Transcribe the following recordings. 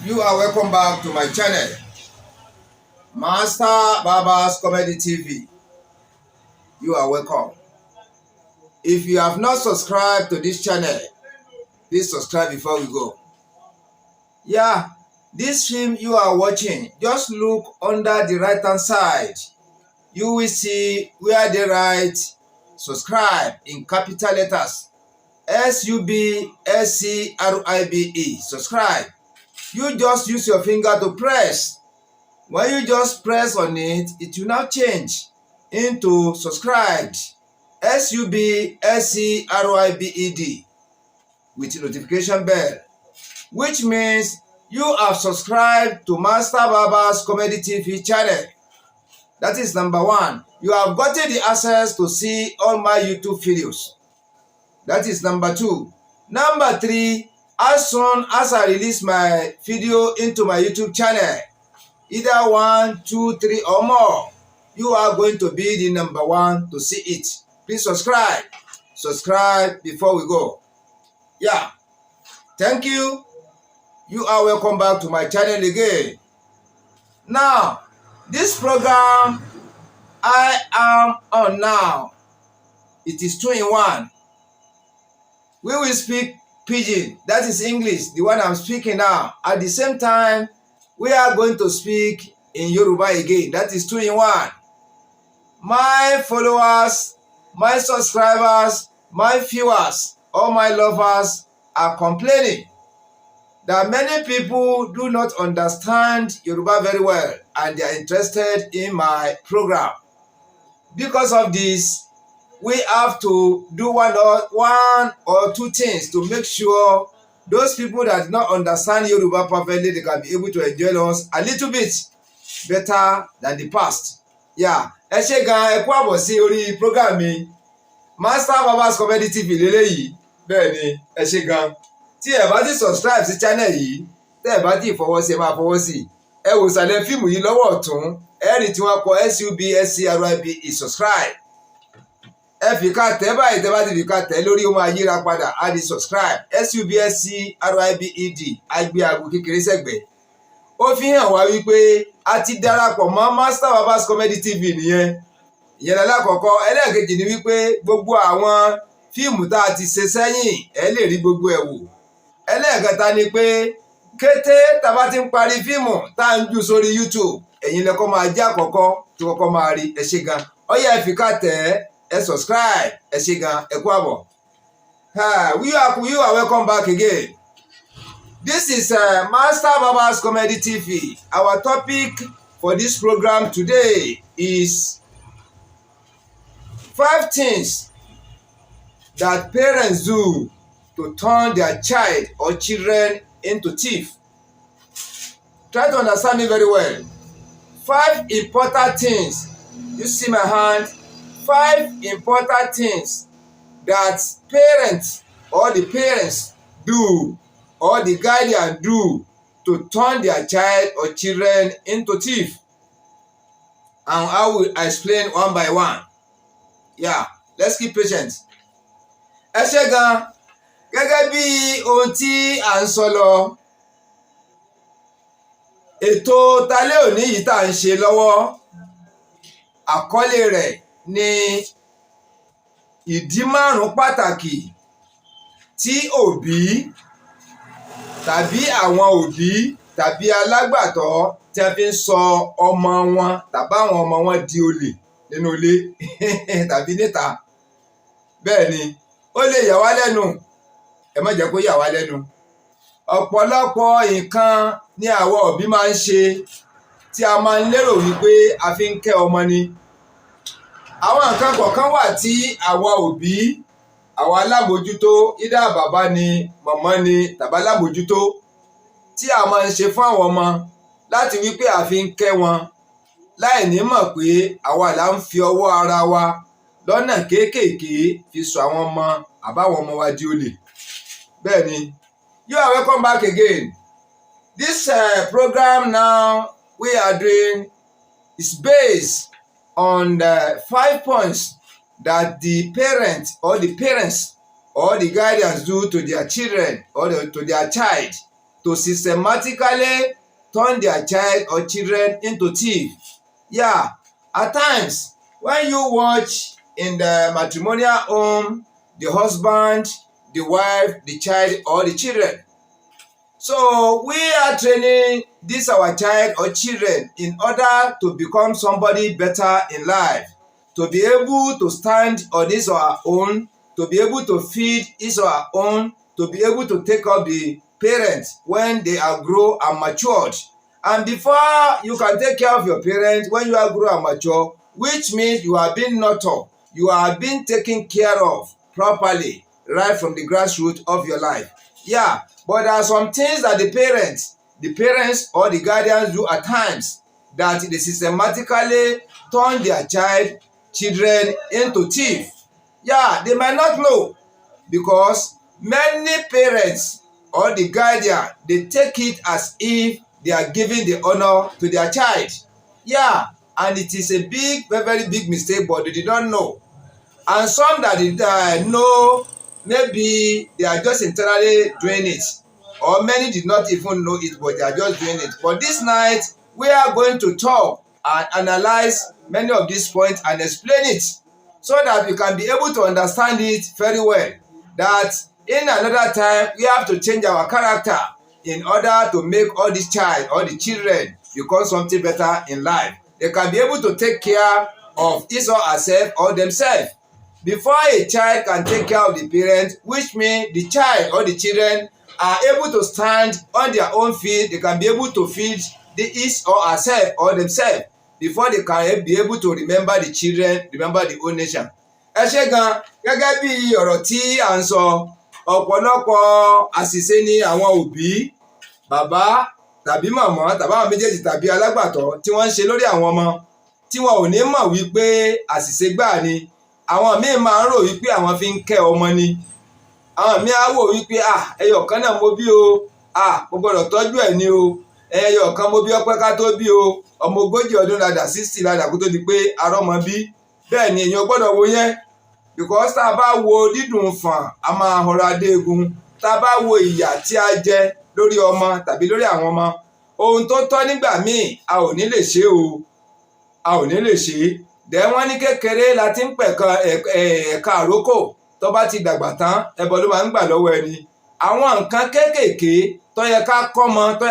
You are welcome back to my channel, Master Baba's Comedy TV. You are welcome. If you have not subscribed to this channel, please subscribe before we go. Yeah, this film you are watching, just look under the right hand side. You will see where they write subscribe in capital letters. SUBSCRIBE, subscribe. You just use your finger to press. When you just press on it, it will now change into subscribed. SUBSCRIBED with notification bell, which means you have subscribed to Master Baba's Comedy TV channel. That is number one. You have gotten the access to see all my YouTube videos. That is number two. Number three, as soon as I release my video into my YouTube channel, either 1, 2, 3 or more, you are going to be the number one to see it. Please subscribe. Subscribe before we go. Yeah. Thank you. You are welcome back to my channel again. Now, this program I am on now, it is 2 in 1. We will speak Pidgin, that is English, the one I'm speaking now. At the same time, we are going to speak in Yoruba again, that is 2 in 1. My followers, my subscribers, my viewers, all my lovers are complaining that many people do not understand Yoruba very well and they are interested in my program. Because of this, we have to do one or two things to make sure those people that do not understand Yoruba perfectly, they can be able to enjoy us a little bit better than the past. Yeah. Ẹ ṣé gan, ẹ kú àbọ̀ sí orí program mi Master Baba's Comedy TV lélẹ́yìí. Bẹ́ẹ̀ ni, ẹ ṣé gan. Tí ẹ bá ti subscribe sí channel yìí, tẹ́ ẹ bá ti fọwọ́ sí ẹ máa fọwọ́ sí. Ẹ wò sàlẹ̀ fíìmù yìí lọ́wọ́ ọ̀tún, ẹ rí tí wọ́n kọ SUBSCRIBE subscribe. Ẹ fi ká tẹ̀ báyìí, tẹ́ bá ti fi ká tẹ̀ lórí ó máa yíra padà á di subscribe. SUBSCRIBED àgbé àgbo kékeré sẹ́gbẹ̀ẹ́. Ó fi hàn wá wípé a ti darapọ̀ mọ́ Master Baba's Comedy TV nìyẹn. Ìyẹn lálákọ̀ọ́kọ́. Ẹlẹ́ẹ̀kejì ni wípé gbogbo àwọn fíìmù tá a ti ṣe sẹ́yìn ẹ lè rí gbogbo ẹ̀ wò. Ẹlẹ́ẹ̀kẹta ni pé kété tá a bá ti ń parí fíìmù tá a ń jù sórí YouTube, ẹ̀yin lẹ́kọ́ máa jẹ́ àkọ́kọ́ tí kọ́kọ́ máa rí. Ẹ ṣé gan. Ó yá ẹ fi ká tẹ̀ ẹ subscribe. Ẹ ṣé gan, ẹ kú àbọ̀. You are welcome back again. This is Master Baba's Comedy TV. Our topic for this program today is 5 things that parents do to turn their child or children into thief. Try to understand me very well. 5 important things. You see my hand? 5 important things that parents or the parents do or the guardian do to turn their child or children into thief. And I will explain one by one. Yeah, let's keep patient. Ẹ ṣé gan, gẹ́gẹ́ bí ohun tí à ń sọ lọ, ètò talẹ́ òní yìí tá à ń ṣe lọ́wọ́, àkọlé rẹ̀ ni ìdí 5 pàtàkì tí òbí tàbí àwọn òbí tàbí alágbàtọ́ tí a fi ń sọ ọmọ wọn tàbí àwọn ọmọ wọn di olè nínú ilé tàbí níta. Bẹ́ẹ̀ ni, ó lè yà wá lẹ́nu, ẹ má jẹ́ kó yà wá lẹ́nu. Ọ̀pọ̀lọpọ̀ nǹkan ni àwọn òbí máa ń ṣe tí a máa ń lérò wípé a fi ń kẹ́ ọmọ ni. Àwọn nǹkan kọ̀ọ̀kan wà tí àwa òbí, àwọn alábòójútó, ìdá bàbá ni, màmá ni tàbí alábòójútó tí a máa ń ṣe fún àwọn ọmọ láti wípé a fi ń kẹ́ wọn láì ní mọ̀ pé àwa là ń fi ọwọ́ ara wa lọ́nà kéékèèké fi sọ àwọn ọmọ àbáwọn ọmọ wa di olè. Bẹ́ẹ̀ ni, you are welcome back again. This program now we are doing is based on the 5 points that the parents or the guardians do to their children or to their child to systematically turn their child or children into thieves. Yeah, at times when you watch in the matrimonial home, the husband, the wife, the child or the children. So we are training this our child or children in order to become somebody better in life, to be able to stand on his or her own, to be able to feed his or her own, to be able to take up the parents when they are grown and matured. And before you can take care of your parents when you are grown and mature, which means you are being nurtured, you are being taken care of properly right from the grassroots of your life. Yeah, but there are some things that the parents or the guardians do at times that they systematically turn their children into thieves. Yeah, they might not know because many parents or the guardian, they take it as if they are giving the honor to their child. Yeah, and it is a big, very, very big mistake, but they did not know. And some that did know, maybe they are just internally doing it, or many did not even know it, but they are just doing it. But this night we are going to talk and analyze many of these points and explain it so that we can be able to understand it very well, that in another time we have to change our character in order to make all these child or the children become something better in life. They can be able to take care of his or herself or themselves. Before a child can take care of the parents, which means the child or the children are able to stand on their own feet, they can be able to feed his or herself or themselves before they can be able to remember the children, remember the whole nation. Ẹ ṣé gan, gẹ́gẹ́ bí ọ̀rọ̀ tí à ń sọ, ọ̀pọ̀lọpọ̀ àṣìṣe ni àwọn òbí, bàbá tàbí màmá tàbí àwọn méjèèjì tàbí alágbàtọ́ tí wọ́n ń ṣe lórí àwọn ọmọ tí wọn ò ní mọ̀ wípé àṣìṣe gbáà ni. Àwọn míì máa ń rò wípé àwọn fi ń kẹ́ ọmọ ni. Àwọn míì á wò wípé ẹyọ kan náà mo bí o, mo gbọ́dọ̀ tọ́jú ẹ̀ ni o, ẹyọ kan mo bí ọpẹ́ ká tó bí o, ọmọ 40 ọdún ladà 60 ladà kó tó di pé arọ́mọ bí. Bẹ́ẹ̀ ni èèyàn gbọ́dọ̀ wo yẹn, because tá a bá wo dídùn fàn a máa họra dé egun. Tá a bá wo ìyà tí a jẹ lórí ọmọ tàbí lórí àwọn ọmọ, ohun tó tọ́ nígbà míì a ò ní lè ṣe o, a ò ní lè ṣe. Dẹ̀ wọ́n ní kékeré la ti ń pẹ̀ka ẹ̀ka àrókò, tó bá ti dàgbà tán ẹbọ ló máa ń gbà lọ́wọ́ ẹni. Àwọn nǹkan kéékèèké tó yẹ ká kọ́ mọ, tó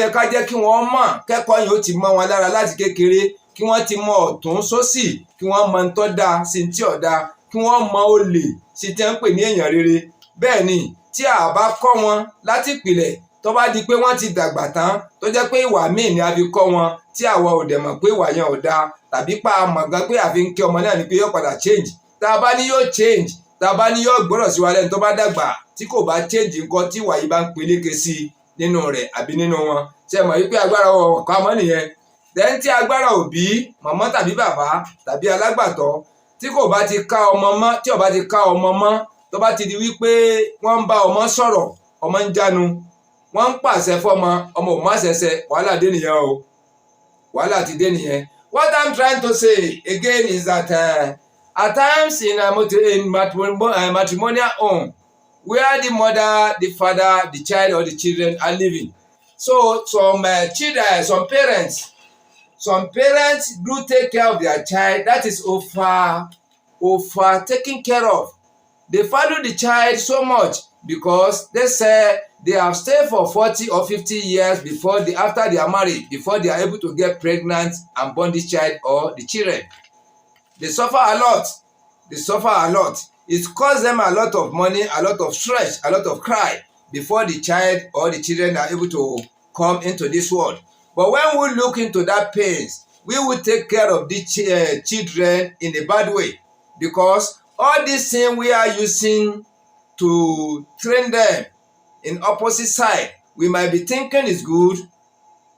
yẹ ká jẹ́ kí wọ́n mọ̀, kẹ́kọ̀ọ́ yìí ó ti mọ́ wọn lára láti kékeré, kí wọ́n ti mọ ọ̀tún sósì, kí wọ́n mọ tó dáa sí tí ò dáa, kí wọ́n mọ olè sí tí wọ́n ń pè ní èèyàn rere. Bẹ́ẹ̀ ni tí a bá kọ́ wọn láti ìpìlẹ̀, tó bá di pé wọ́n ti dàgbà tán tó jẹ́ pé ìwà míì ni a fi kọ́ wọn tí àwa ò dẹ̀ mọ̀ pé ìwà yẹn ò dáa, tàbí pa àmọ̀ gan pé àfi ń kí ọmọ náà ni pé yóò padà change. Tá a bá ní yóò change, tá a bá ní yóò gbọ́rọ̀ sí wa lẹ́nu tó bá dàgbà, tí kò bá change nǹkan tí ìwà yìí bá ń peléke sí nínú rẹ̀ àbí nínú wọn. Ṣé mọ̀ wípé agbára wọn kọ́ mọ́ nìyẹn? Then tí agbára òbí, màmá tàbí bàbá tàbí alágbàtọ́ tí kò bá ti ká ọmọ mọ́, tí ò bá ti ká ọmọ mọ́, tó bá ti di wípé wọ́n ń bá ọmọ sọ̀rọ̀, ọmọ ń jánu, wọ́n ń pàṣẹ fọ́mọ, ọmọ ò má ṣẹṣẹ, wàhálà dé nìyẹn o, wàhálà ti dé nìyẹn. What I'm trying to say again is that at times in matrimonial home, where the mother, the father, the child or the children are living, so some parents do take care of their child, that is over taken care of. They value the child so much because they say they have stayed for 40 or 50 years after they are married, before they are able to get pregnant and born this child or the children. They suffer a lot. It costs them a lot of money, a lot of stress, a lot of cry before the child or the children are able to come into this world. But when we look into that pains, we will take care of the children in a bad way, because all these things we are using to train them in opposite side, we might be thinking is good,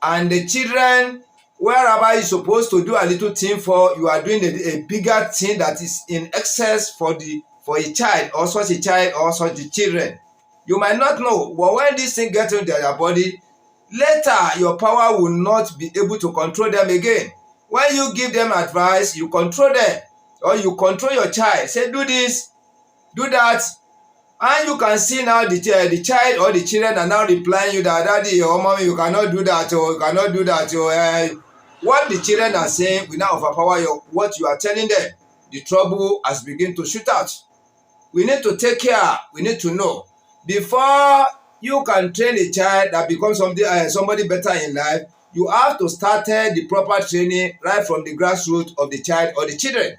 and the children, wherever you're supposed to do a little thing for, you are doing a bigger thing that is in excess for a child or such a child or such a children. You might not know, but when this thing gets into their body, later your power will not be able to control them again. When you give them advice, you control them, or you control your child. Say, do this, do that. And you can see now the child or the children are now replying you that, daddy or mommy, you cannot do that, or you cannot do that. Or, what the children are saying will now overpower what you are telling them. The trouble has begun to shoot out. We need to take care. We need to know. Before you can train a child that becomes somebody better in life, you have to start the proper training right from the grassroots of the child or the children.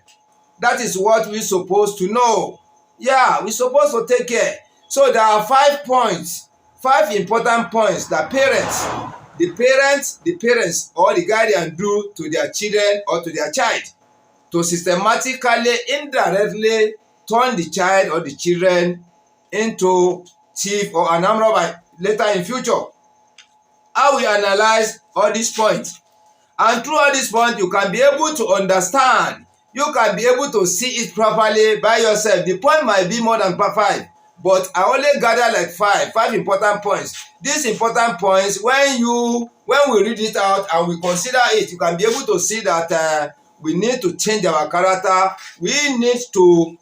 That is what we're supposed to know. Yeah, we're supposed to take care. So there are 5 points, 5 important points that the parents or the guardian do to their children or to their child to systematically, indirectly turn the child or the children into thief or an armed robber later in future. How we analyze all these points, and through all these points you can be able to understand, you can be able to see it properly by yourself. The point might be more than 5, but I only gather like 5 important points. These important points, when we read it out and we consider it, you can be able to see that we need to change our character. We need to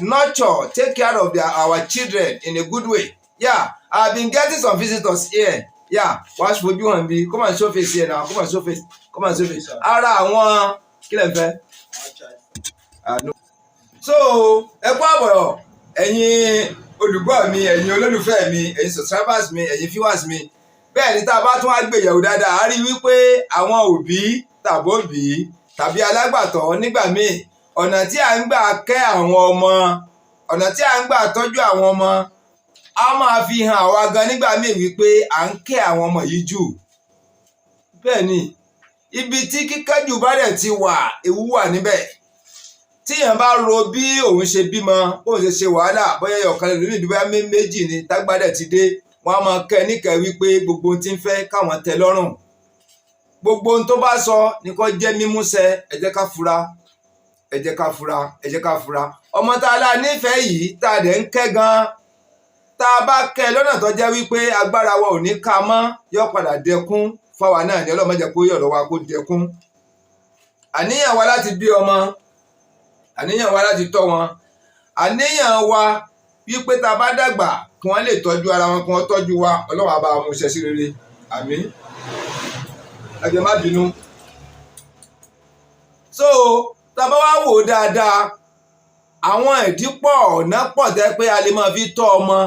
nurture, take care of our children in a good way. Yeah, I've been getting some visitors here. Yeah, watch for you and be. Come and show face here now. Come and show face. Come and show face. Ara àwọn kí lẹ fẹ́. So ẹ kú àbọ̀ ẹ̀yin olùgbọ́ mi, ẹ̀yin olólùfẹ́ mi, ẹ̀yin subscribers mi, ẹ̀yin viewers mi. Bẹ́ẹ̀ ni tá a bá tún wá gbéyẹ̀wò dáadáa, a rí wípé àwọn òbí tàbí alágbàtọ́ nígbà míì, ọ̀nà tí à ń gbà kẹ́ àwọn ọmọ, ọ̀nà tí à ń gbà tọ́jú àwọn ọmọ, a máa fi hàn àwa gan nígbà míì wípé à ń kẹ́ àwọn ọmọ yìí jù. Bẹ́ẹ̀ ni, ibi tí kíkẹ́jù bá dẹ̀ ti wà, ewu wà níbẹ̀. Tí èèyàn bá ro bí òun ṣe bímọ, bóun ṣe wàhálà, bóyá ọ̀kan lórí ìdíbò méjì ni tágbádẹ̀ ti dé, wọ́n á máa kẹ́ níkẹ́ wípé gbogbo ohun tí ń fẹ́ káwọn tẹ́ lọ́rùn. Gbogbo ohun tó bá sọ ni kó jẹ́ mímúṣẹ. Ẹ jẹ́ ká fura, ẹ jẹ́ ká fura, ẹ jẹ́ ká fura. Ọmọ tá a lá nífẹ̀ẹ́ yìí tá a dẹ̀ ń kẹ́ gan-an, tá a bá kẹ́ lọ́nà tó jẹ́ wípé agbára wa ò ní ká mọ́, yóò padà dẹkún fáwa náà ní Ọlọ́run má jẹ́ kó yọ̀rọ̀ wa kó dẹkún. Àníyàn wa láti bí ọmọ, àníyàn wa láti tọ́ wọn, àníyàn wa wípé tá a bá dàgbà kí wọ́n lè tọ́jú ara wọn, kí wọ́n tọ́jú wa, Ọlọ́run á bá wa mú iṣẹ́ sí rere. Àmín. Ẹ jẹ́ má bínú. So tá a bá wá wò dáadáa, àwọn ìdí pọ̀, ọ̀nà pọ̀ tẹ́ pé a lè máa fi tọ́ ọmọ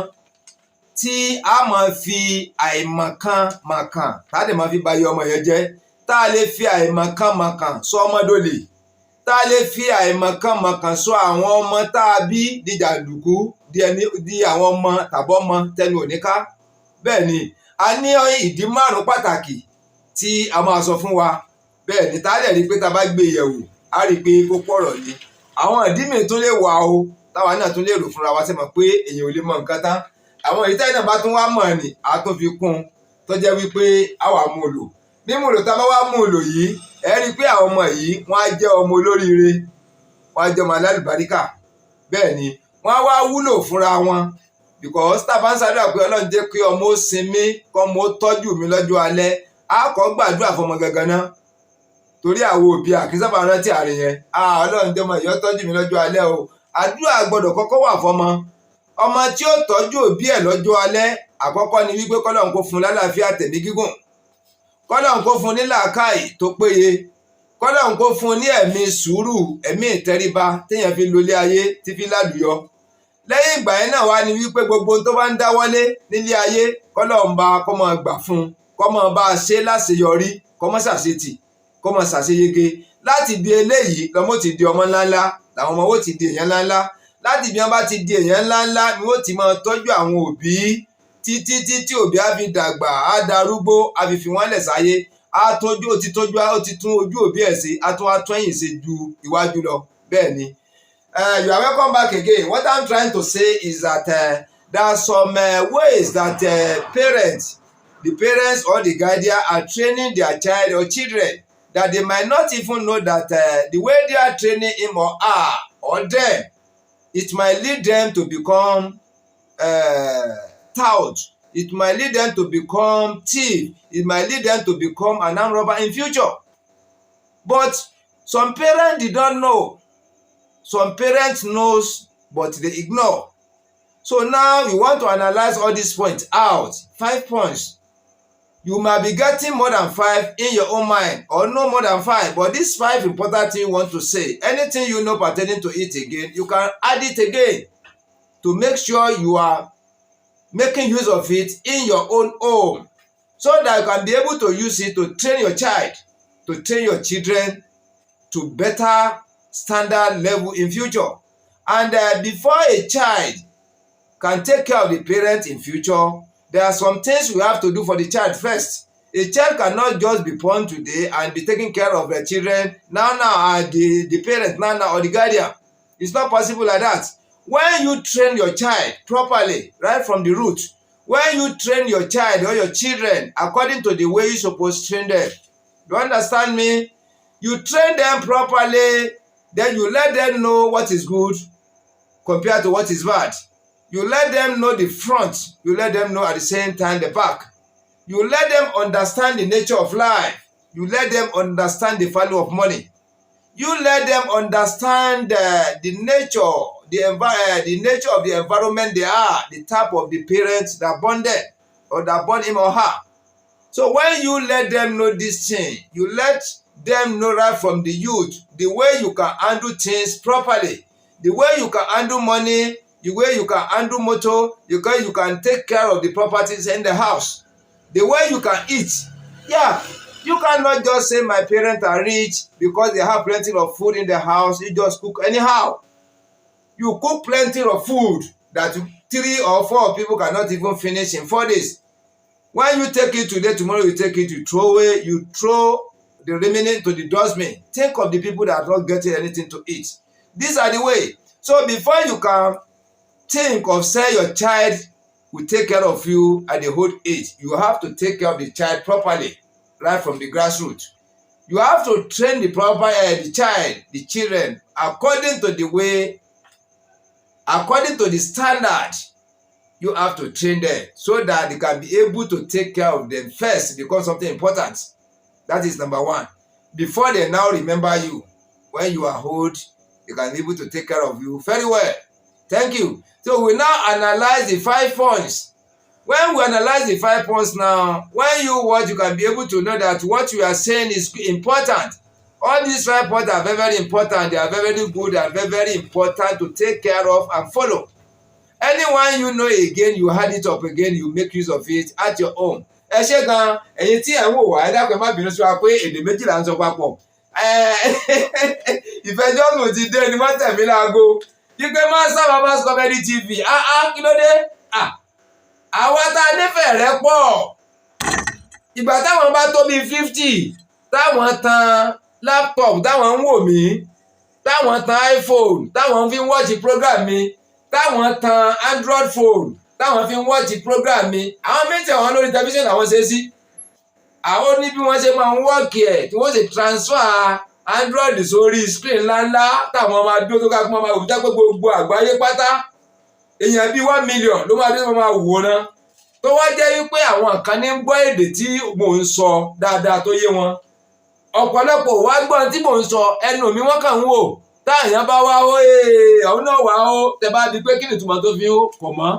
tí a máa fi àìmọ̀kan mọ̀kàn tá a lè máa fi ba iye ọmọ yẹn jẹ́, tá a lè fi àìmọ̀kan mọ̀kàn sọ ọmọ dólè, tá a lè fi àìmọ̀kan mọ̀kàn sọ àwọn ọmọ tá a bí di jàǹdùkú, di àwọn ọmọ tàbọ́mọ tẹnu òníká. Bẹ́ẹ̀ ni, a ní ìdí 5 pàtàkì tí a máa sọ fún wa. Bẹ́ẹ̀ ni, tá a lè rí i pé tá a bá gbé yẹ̀wò, a rí i pé kó pọ̀rọ̀ ni. Àwọn ìdí mi tún lè wà o, táwa náà tún lè rò fúnra wa, sẹ́mọ̀ pé èèyàn ò lè mọ nǹkan tán. Àwọn ìdí táyì náà bá tún wá mọ̀ ni, a tún fi kún un tó jẹ́ wípé a wà mú un lò. Mímú lò tá a bá wá mú un lò yìí, ẹ rí i pé àwọn ọmọ yìí wọ́n á jẹ́ ọmọ olóríire, wọ́n á jẹ́ ọmọ alálùbáríkà. Bẹ́ẹ̀ ni, wọ́n á wá wúlò fúnra wọn, because tá a bá ń ṣàdúrà pé Ọlọ́run jẹ́ kí ọmọ ó sinmi, kọ́mọ ó tọ́jú mi lọ́jọ́ alẹ́, a kọ́ gbàdúrà fọmọ gangan náà. Torí àwọn òbí àkínsàbà rántí àárín yẹn, Ọlọ́run jẹ́ ọmọ ìyọ́ tọ́jú mi lọ́jọ́ alẹ́ o. Àdúrà gbọ́dọ̀ kọ́kọ́ wà fọmọ. Ọmọ tí ó tọ́jú òbí ẹ̀ lọ́jọ́ alẹ́, àkọ́kọ́ ni wípé kọ́lọ́run kó fún lálàáfíà tẹ̀mí gígùn, kọ́lọ́run kó fún ní làákàyè tó péye, kọ́lọ́run kó fún ní ẹ̀mí sùúrù, ẹ̀mí ìtẹríba téèyàn fi lólé ayé tí fi lálùyọ. Lẹ́yìn ìgbà yẹn náà wá ni wípé gbogbo ohun tó bá ń dáwọ́lé nílé ayé, kọ́lọ́run bá kó máa gbà fún un, kó máa bá a ṣe láṣeyọrí, kó má ṣàṣetì, kó máa ṣàṣeyege. Láti bí eléyìí lọ́mọ ti di ọmọ ńláńlá, làwọn ọmọ ó ti di èèyàn ńláńlá. Láti bí wọ́n bá ti di èèyàn ńláńlá ni wọ́n ti máa tọ́jú àwọn òbí títí òbí á fi dàgbà, á darúgbó, á fi wọ́n lẹ̀ sáyé, á tọ́jú, ó ti tún ojú òbí ẹ̀ ṣe, á tún ẹ̀yìn ṣe ju iwájú lọ. Bẹ́ẹ̀ ni, you are welcome back again. What I'm trying to say is that there are some ways that the parents or the guardian are training their child or children that they might not even know that the way they are training him or her or them, it might lead them to become tout. It might lead them to become thief. It might lead them to become an armed robber in future. But some parents did not know. Some parents knows, but they ignore. So now you want to analyze all these points out. 5 points. You might be getting more than 5 in your own mind, or no more than 5. But these 5 important things you want to say. Anything you know pertaining to it again, you can add it again to make sure you are making use of it in your own home, so that you can be able to use it to train your child, to train your children to better standard level in future. And before a child can take care of the parent in future, there are some things we have to do for the child first. A child cannot just be born today and be taking care of their children now, the parent now, or the guardian. It's not possible like that. When you train your child properly, right from the root, when you train your child or your children according to the way you're supposed to train them, you understand me? You train them properly, then you let them know what is good compared to what is bad. You let them know the front, you let them know at the same time the back. You let them understand the nature of life. You let them understand the value of money. You let them understand the nature of the environment they are, the type of the parents that born them or that born him or her. So when you let them know this thing, you let them know right from the youth the way you can handle things properly, the way you can handle money, the way you can handle motor, you can take care of the properties in the house, the way you can eat. Yeah, you cannot just say my parents are rich because they have plenty of food in the house. You just cook anyhow. You cook plenty of food that 3 or 4 people cannot even finish in 4 days. When you take it today, tomorrow you take it, you throw away, you throw the remaining to the dustbin. Think of the people that are not getting anything to eat. These are the way. So before you can think of say your child will take care of you at the old age, you have to take care of the child properly, right from the grassroots. You have to train the the children, according to the way, according to the standard. You have to train them so that they can be able to take care of them first, because something important. That is number 1. Before they now remember you, when you are old, they can be able to take care of you very well. Thank you. So we now analyze the 5 points. When we analyze the 5 points now, when you watch, you can be able to know that what you are saying is important. All these 5 points are very, very important. They are very, very good and very, very important to take care of and follow. Anyone you know again, you add it up again, you make use of it at your own. Ẹ ṣé gan, ẹ̀yin tí ẹ ń wò wá, ẹ dákun ẹ má bínú sí wa pé èdè méjì là ń sọ papọ̀. Ìfẹjọ́sùn ti dé ni wọ́n tẹ̀ mí láago. Kíkẹ́ Master Babas Comedy TV, kí ló dé? Àwa tá a nífẹ̀ẹ́ rẹ pọ̀. Ìgbà táwọn bá tó bíi 50, táwọn tan laptop, táwọn ń wò mí, táwọn tan iPhone, táwọn fi ń watch program mi, táwọn tan Android phone, táwọn fi ń watch program mi, àwọn méjì àwọn lórí tẹlifíṣàn àwọn ṣe sí. Àwọn ní bí wọ́n ṣe máa ń wọ́ọ̀kì ẹ̀ tí wọ́n ṣe transfer Android sórí screen ńláńlá táwọn máa dúró tó ká kí wọ́n máa wò já pé gbogbo àgbáyé pátá èèyàn bíi 1 million ló máa dé tó máa wò ná. Tó wá jẹ́ wípé àwọn kan ní ń gbọ́ èdè tí mò ń sọ dáadáa tó yé wọn. Ọ̀pọ̀lọpọ̀ wá gbọ́n tí mò ń sọ, ẹnu mi wọ́n kàn ń wò. Táyàn bá wá ó àwọn náà wá ó tẹ bá di pé kí ni ìtumọ̀ tó fi ó kọ̀ mọ́.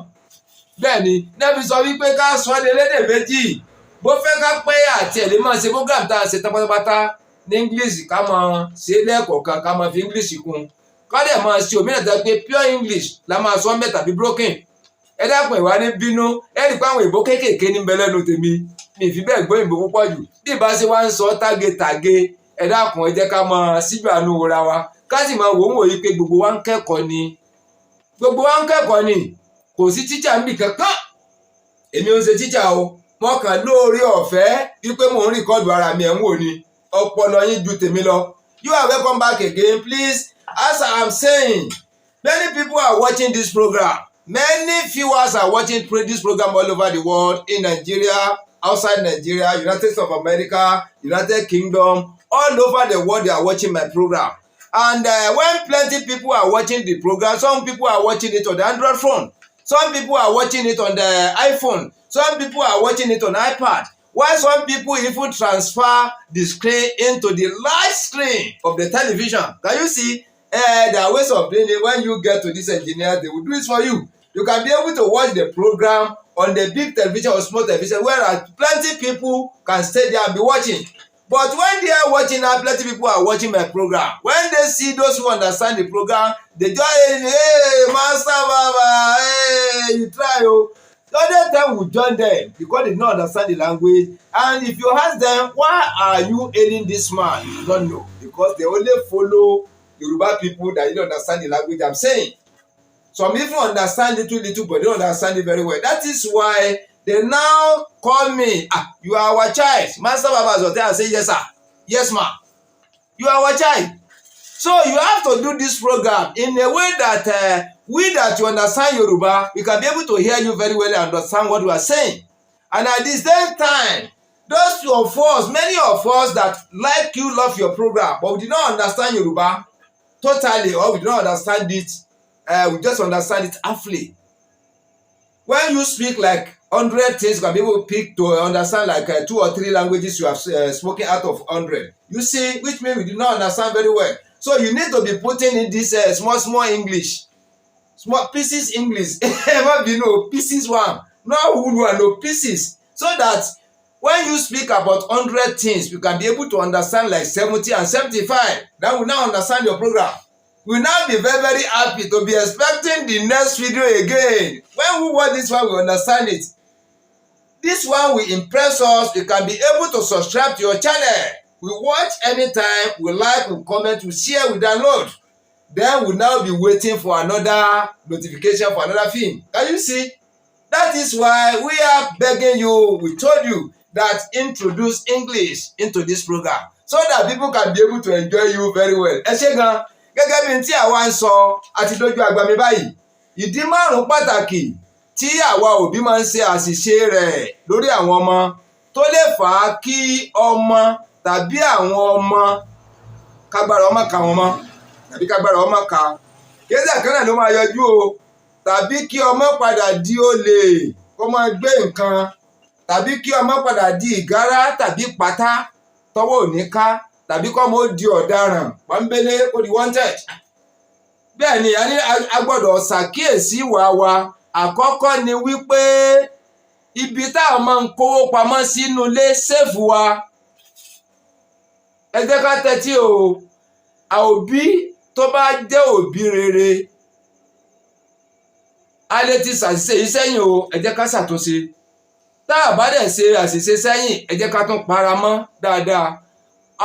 Bẹ́ẹ̀ ni nẹ́bí sọ wípé ká sọ ọ́ lédè méjì. Bó fẹ́ ká pẹ́ àti ẹ̀lẹ́ máa ṣe program tá a ṣe tán pátápátá ní English, ká máa ṣe lẹ́ẹ̀kọ̀ọ̀kan, ká máa fi English kún. Ká dẹ̀ máa ṣe òmìnira tó pé pure English la máa sọ mẹ́ta bí broken. Ẹ dákun ìwà ní bínú, ẹ rí pé àwọn ìbò kéékèèké ní bẹ lẹ́nu tèmi. Mi ì fi bẹ́ẹ̀ gbọ́ ìbò púpọ̀ jù. Bí ìbá ṣe wá ń sọ tágétàgé, ẹ dákun ẹ jẹ́ ká máa síjú àánú wòra wa. Ká sì máa wò ó wòye pé gbogbo wa ń kẹ́kọ̀ọ́ ni. Gbogbo wa ń kẹ́kọ̀ọ́ ni. Kò sí tíṣà níbì kankan. Èmi ò ń ṣe tíṣà o. Mo kàn lóore ọ̀fẹ́ wípé mò ń rìkọ́dù ara mi ẹ̀ ń wò ni. Ọpọlọ yín ju tèmi lọ. You are welcome back again, please. As I am saying, many people are watching this program. Many viewers are watching this program all over the world, in Nigeria, outside Nigeria, United States of America, United Kingdom, all over the world they are watching my program. And when plenty people are watching the program, some people are watching it on the Android phone. Some people are watching it on the iPhone. Some people are watching it on iPad. While some people even transfer the screen into the large screen of the television. Can you see? There are ways of doing it. When you get to this engineer, they will do it for you. You can be able to watch the program on the big television or small television, whereas plenty people can stay there and be watching. But when they are watching now, plenty people are watching my program. When they see those who understand the program, they just, hey, Master Baba, hey, you try, oh. The other time we join them because they don't understand the language. And if you ask them, why are you hailing this man? You don't know. Because they only follow Yoruba people that don't understand the language I'm saying. Some people understand little, but they don't understand it very well. That is why they now call me, you are our child. Master Baba is there and say, yes, sir. Yes, ma'am. You are our child. So you have to do this program in a way that we that you understand Yoruba, we can be able to hear you very well and understand what you are saying. And at the same time, those of us, many of us that like you, love your program, but we do not understand Yoruba totally, or we do not understand it, we just understand it halfly. When you speak like 100 things, you can be able to pick to understand like 2 or 3 languages you have spoken out of 100. You see, which means we do not understand very well. So you need to be putting in this small English, small pieces English. You know, pieces one, not whole one, no pieces. So that when you speak about 100 things, you can be able to understand like 70 and 75. Then we now understand your program. We now be very, very happy to be expecting the next video again. When we watch this one, we understand it. This one will impress us. You can be able to subscribe to your channel. We watch anytime, we like, we comment, we share, we download. Then we'll now be waiting for another notification for another film. Can you see? That is why we are begging you, we told you that introduce English into this program so that people can be able to enjoy you very well. Ẹ ṣé gan, gẹ́gẹ́ bí tí àwa ń sọ àti dójú àgbà mi báyìí. Ìdí 5 pàtàkì tí àwa òbí máa ń ṣe àṣìṣe rẹ̀ lórí àwọn ọmọ tó lè fà á kí ọmọ tàbí àwọn ọmọ kágbára ọmọ ka wọn mọ́ tàbí kágbára ọmọ ka kéde kan náà ló máa yọjú o, tàbí kí ọmọ padà di olè kó máa gbé nǹkan, tàbí kí ọmọ padà di ìgárá tàbí pátá tọwọ́ òní ká, tàbí kó ọmọ ó di ọ̀daràn pọ́nbélé ó di wanted. Bẹ́ẹ̀ ni a gbọ́dọ̀ ṣàkíyèsí ìwà wa. Àkọ́kọ́ ni wípé ibi táwọn máa ń kówó pamọ́ sínú ilé ṣèfù wa. Ẹ jẹ́ ká tẹ́tí o, òbí tó bá jẹ́ òbí rere a lè ti ṣàṣìṣe yìí sẹ́yìn o, ẹ jẹ́ ká ṣàtúnṣe. Tá a bá dẹ̀ ṣe àṣìṣe sẹ́yìn, ẹ jẹ́ ká tún para mọ́ dáadáa.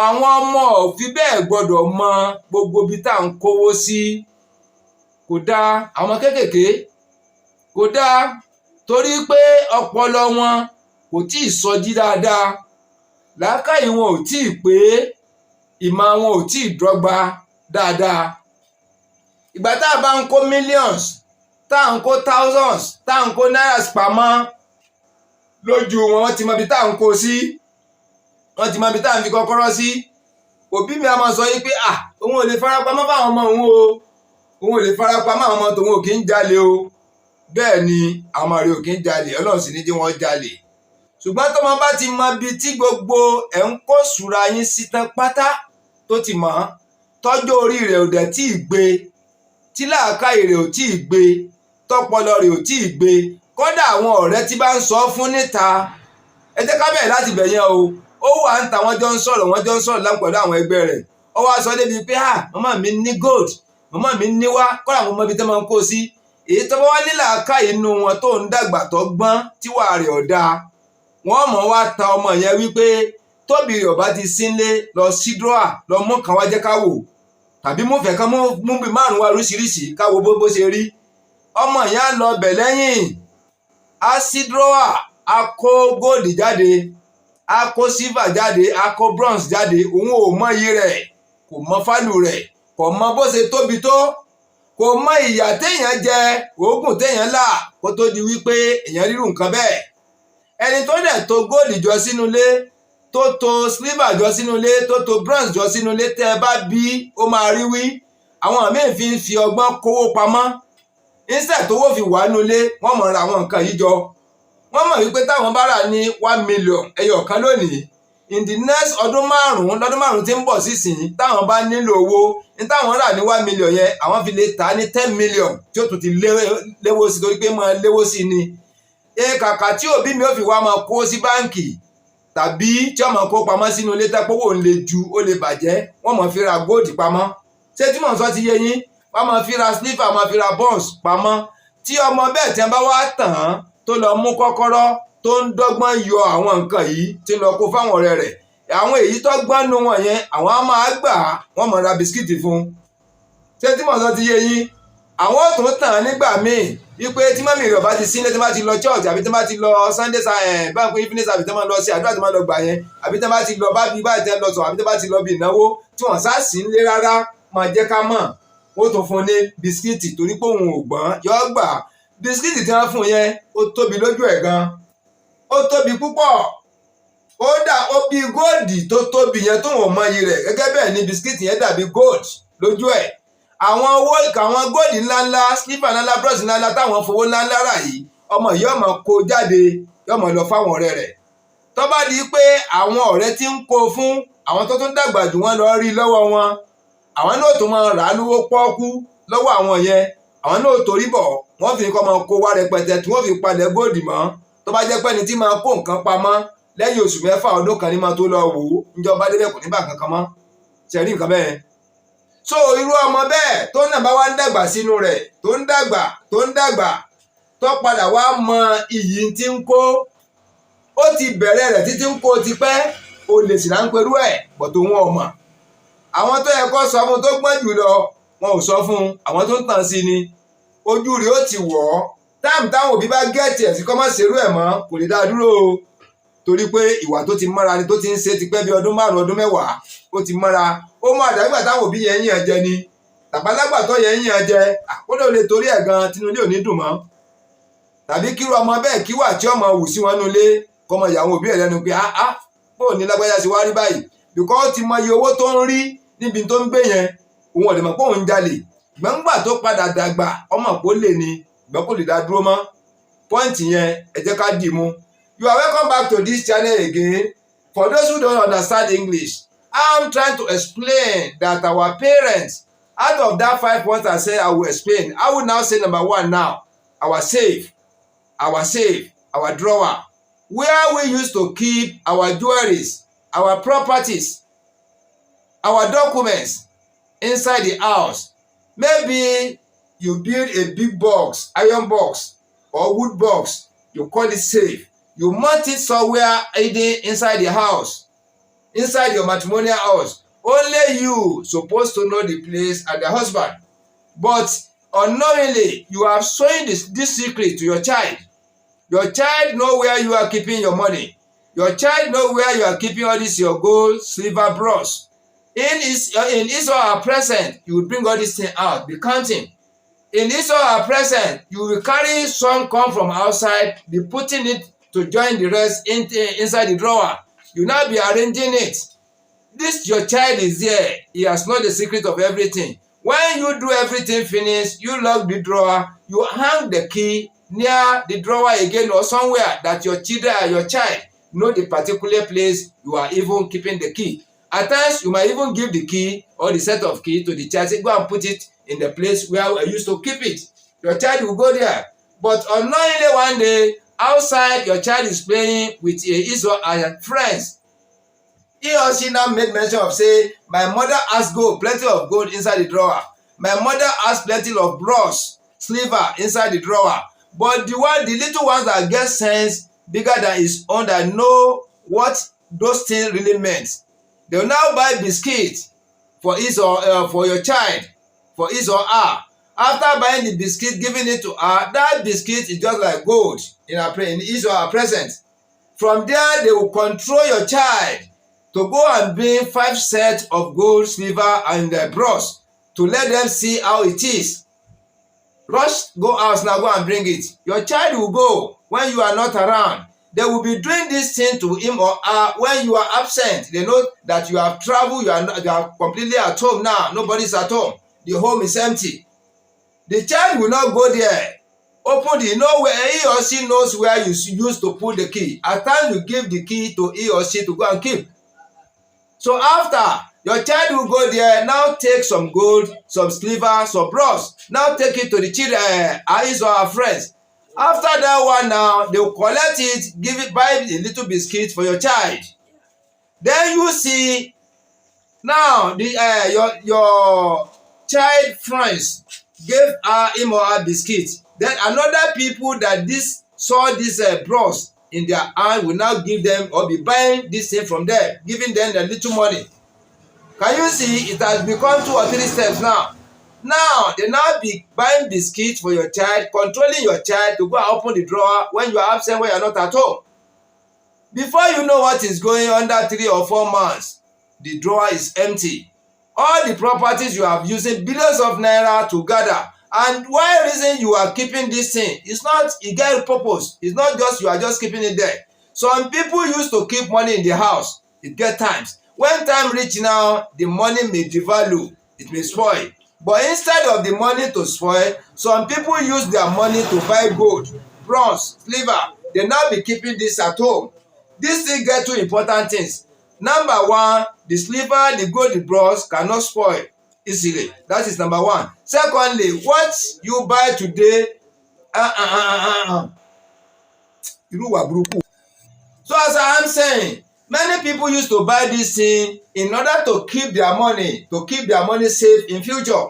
Àwọn ọmọ ò fi bẹ́ẹ̀ gbọ́dọ̀ mọ gbogbo ibi tá à ń kówó sí. Kò dáa, àwọn kéékèèké kò dáa, torí pé ọpọlọ wọn kò tí ì sọjí dáadáa, làákàyè wọn ò tí ì pé, ìmọ̀ wọn ò tí ì dọ́gba dáadáa. Ìgbà tá a bá ń kó millions, tá à ń kó thousands, tá à ń kó náírà pamọ́, lójú wọn wọ́n ti mọ ibi tá à ń kó sí, wọ́n ti mọ ibi tá à ń fi kọ́kọ́rọ́ sí. Òbí mi a máa sọ yìí pé òun ò lè farapamọ́ fáwọn ọmọ òun o, òun ò lè farapamọ́ àwọn ọmọ tòun ò kí ń jalè o. Bẹ́ẹ̀ ni àwọn ọmọ rẹ̀ ò kí ń jalè, Ọlọ́run sì ní jí wọ́n jalè. Ṣùgbọ́n tó máa bá ti mọ ibi tí gbogbo ẹ̀ ń kó ṣúra yín sí tán pátá tó ti mọ̀ ọ́n, tọ́jú orí rẹ̀ ò dẹ̀ tí ì gbé, tí làákàyè rẹ̀ ò tí ì gbé, tọpọlọ rẹ̀ ò tí ì gbé, kódà àwọn ọ̀rẹ́ tí bá ń sọ fún níta, ẹ jẹ́ ká bẹ̀rẹ̀ láti bẹ̀ yẹn o. Ó wà ń ta wọ́n jọ ń sọ̀rọ̀ láwọn pẹ̀lú àwọn ẹgbẹ́ rẹ̀. Ó wá sọ débi pé màmá mi ní gold, màmá mi ní wá, kódà àwọn ọmọ ibi tó máa ń kó sí. Èyí tó bá wá ní làákàyè inú wọn tó ń dàgbà tó gbọ́n tí wà rẹ̀ ọ̀dà, wọ́n mọ̀ wá ta ọmọ yẹn wípé tóbi rẹ̀ ọba ti sínlé lọ sí dúrà lọ mú kan wá jẹ́ ká wò, tàbí mú fẹ́ kan mú bí 5 wá oríṣiríṣi ká wo bó ṣe rí. Ọmọ yẹn á lọ bẹ̀ lẹ́yìn, á sí dúrà, á kó góòdì jáde, á kó sílvà jáde, á kó bronze jáde. Òun ò mọ iye rẹ̀, kò mọ fálù rẹ̀, kò mọ bó ṣe tóbi tó, kò mọ ìyà téèyàn jẹ, oògùn téèyàn là kó tó di wípé èèyàn rírun nǹkan bẹ́ẹ̀. Ẹni tó dẹ̀ to góòlì jọ sínú ilé, tó to sílvà jọ sínú ilé, tó to bronze jọ sínú ilé, tẹ́ ẹ bá bí ó máa rí wí. Àwọn míì fi ọgbọ́n kówó pamọ́, instead tówó fi wà nínú ilé, wọ́n mọ̀ ra àwọn nǹkan yìí jọ. Wọ́n mọ̀ wípé táwọn bá rà ní 1 million ẹyọ kan lónìí, in the next ọdún márùn-ún tí ń bọ̀ sísìn táwọn bá nílò owó ní táwọn rà ní 1 million yẹn àwọn fi lè tà ní 10 million tí ó tún ti léwó sí torí pé máa léwó sí ni. Kàkà tí òbí mi ò fi wá máa kó sí báǹkì tàbí tí ọmọ kó pamọ́ sínú ilé tẹ́pọ́wò ń le ju ó lè bàjẹ́ wọ́n máa fi ra gold pamọ́. Ṣé tí mò ń sọ ti yé yín? Wọ́n máa fi ra slipper máa fi ra bonds pamọ́. Tí ọmọ bẹ́ẹ̀ tí wọ́n bá wá tàn án tó lọ mú kọ́kọ́rọ́ tó ń dọ́gbọ́n yọ àwọn nǹkan yìí tí ń lọ kó fáwọn ọ̀rẹ́ rẹ̀, àwọn èyí tó gbọ́n nu wọn yẹn àwọn á máa gbà wọ́n máa ra bisikíìtì fún un. Ṣé tí mò ń sọ ti yé yín? Àwọn ò tún tàn án nígbà míì wípé tí mọ́mì rẹ̀ bá ti sílé tí wọ́n bá ti lọ church àbí tí wọ́n bá ti lọ Sunday báńkì evening àbí tí wọ́n bá lọ sí àdúrà tí wọ́n lọ gbà yẹn àbí tí wọ́n bá ti lọ bá bí báyìí tí wọ́n lọ sọ àbí tí wọ́n bá ti lọ bí ìnáwó tí wọ́n sá sí nílé rárá máa jẹ́ ká mọ̀ ó tún fún un ní bisikíìtì torí pé òun ò gbọ́n yọ gbà. Bisikíìtì tí wọ́n fún yẹn ó tóbi lójú ẹ̀ gan, ó tóbi púpọ̀, ó bí góòdì tó tóbi yẹn tó wọ́n mọ iyì rẹ̀ gẹ́gẹ́ bẹ́ẹ̀ ni bisikíìtì yẹn dàbí gold lójú ẹ̀. Àwọn góòdì ńláńlá slipper ńláńlá brush ńláńlá táwọn fowó ńláńlá rà yìí ọmọ yìí ọmọ kó jáde yọmọ lọ fáwọn ọ̀rẹ́ rẹ̀. Tó bá di pé àwọn ọ̀rẹ́ tí ń kó fún àwọn tó tún dàgbà jù wọ́n lọ rí lọ́wọ́ wọn, àwọn náà tó máa rà á lówó pọ́ọ́kú lọ́wọ́ àwọn yẹn, àwọn náà torí bọ̀ wọ́n fi kọ́ máa kó wá rẹpẹtẹ tí wọ́n fi palẹ̀ góòdì mọ́. Tó bá jẹ́ pé ẹni tí máa kó nǹkan pamọ́ lẹ́yìn oṣù 6 ọdún kan ní máa tó lọ wò ó níjọba débẹ̀ kò ní bá kankan mọ́. Ṣe rí nǹkan bẹ́ẹ̀. So irú ọmọ bẹ́ẹ̀ tó náà bá wá ń dàgbà sínú rẹ̀ tó ń dàgbà tó padà wá mọ iyì tí ń kó, ó ti bẹ̀rẹ̀ rẹ̀ títí ń kó tipẹ́ olè sì là ń perú ẹ̀ bọ̀ tó wọn ọmọ. Àwọn tó yẹ kó sọ fún tó gbọ́n jù lọ wọn ò sọ fún àwọn tó ń tàn sí ni ojú rẹ̀ ó ti wọ̀ ọ́. Táàmù táwọn òbí bá gẹ̀ẹ́tì ẹ̀ sí kọ́ mọ́ ṣerú ẹ̀ mọ́ kò lè dá dúró o torí pé ìwà tó ti mọ́ra ni tó ti ń ṣe tipẹ́ bí ọdún 5 ọdún 10 ó ti mọ́ra. Ó mọ àdàgbà táwọn òbí yẹn yàn jẹ ni tàbálágbà tó yẹn yàn jẹ àkódò lè torí ẹ̀ gan tinú ilé ò ní dùn mọ́. Tàbí kírú ọmọ bẹ́ẹ̀ kíwà tí ọmọ wù sí wọn nulẹ̀ kọ́mọ ìyàwó òbí ẹ̀ lẹ́nu pé bó ní lágbájá sí wá rí báyìí bìkọ́ ó ti mọ iye owó tó ń rí níbi tó ń gbé yẹn òun ò lè mọ̀ pé òun jalè gbọ̀ngbà tó padà dàgbà ọmọ kò lè ní ìgbọ́n kò lè dá dúró mọ́. Pọ́ìntì yẹn ẹ jẹ́ ká dì mú. You are welcome back to this channel again. For those who don't understand English, I'm trying to explain that our parents, out of that 5 points I said I will explain, I will now say number 1 now. Our safe, our drawer, where we used to keep our jewelries, our properties, our documents inside the house. Maybe you build a big box, iron box or wood box, you call it safe. You mount it somewhere hidden inside the house, inside your matrimonial house. Only you supposed to know the place and the husband. But unknowingly, you have shown this secret to your child. Your child know where you are keeping your money. Your child know where you are keeping all this your gold, silver, bronze. In his or her present, you will bring all this thing out, be counting. In his or her present, you will carry some come from outside, be putting it to join the rest inside the drawer. You now be arranging it. This your child is there. He has known the secret of everything. When you do everything finished, you lock the drawer, you hang the key near the drawer again or somewhere that your child know the particular place you are even keeping the key. At times, you might even give the key or the set of key to the child. Say, go and put it in the place where I used to keep it. Your child will go there. But unknowingly one day, outside, your child is playing with his or her friends. He or she now made mention of, say, my mother has gold, plenty of gold inside the drawer. My mother has plenty of bronze, silver inside the drawer. But the little ones that get sense bigger than his own, that know what those things really meant, they will now buy biscuits for his or for your child, for his or her. After buying the biscuit, giving it to her, that biscuit is just like gold in his or her present. From there, they will control your child to go and bring 5 sets of gold, silver, and bronze to let them see how it is. Rush, go out now, go and bring it. Your child will go when you are not around. They will be doing this thing to him or her when you are absent. They know that you have traveled, you are completely at home now. Nobody's at home. The home is empty. The child will not go there. Open the nowhere. He or she knows where you used to put the key. At times you give the key to he or she to go and keep. So after, your child will go there, now take some gold, some silver, some bronze, now take it to the children, his or her friends. After that one now, they will collect it, give it, buy a little biscuit for your child. Then you see, now your child friends gave him or her biscuit. Then another people that saw this bronze in their hand will now give them or be buying this thing from them, giving them the little money. Can you see, it has become 2 or 3 steps now. Now they now be buying biscuits for your child, controlling your child to go and open the drawer when you are absent, when you are not at home. Before you know what is going on, under 3 or 4 months, the drawer is empty. All the properties you have using billions of naira to gather. And why reason you are keeping this thing? It's not, it get a purpose. It's not just you are just keeping it there. Some people used to keep money in the house. It get times. When time reach now, the money may devalue. It may spoil. But instead of the money to spoil, some people use their money to buy gold, bronze, silver. They now be keeping this at home. This thing get 2 important things. Number 1, the silver, the gold, the bronze cannot spoil easily. That is number 1. Secondly, what you buy today, So as I am saying, many people used to buy this thing in order to keep their money safe in future.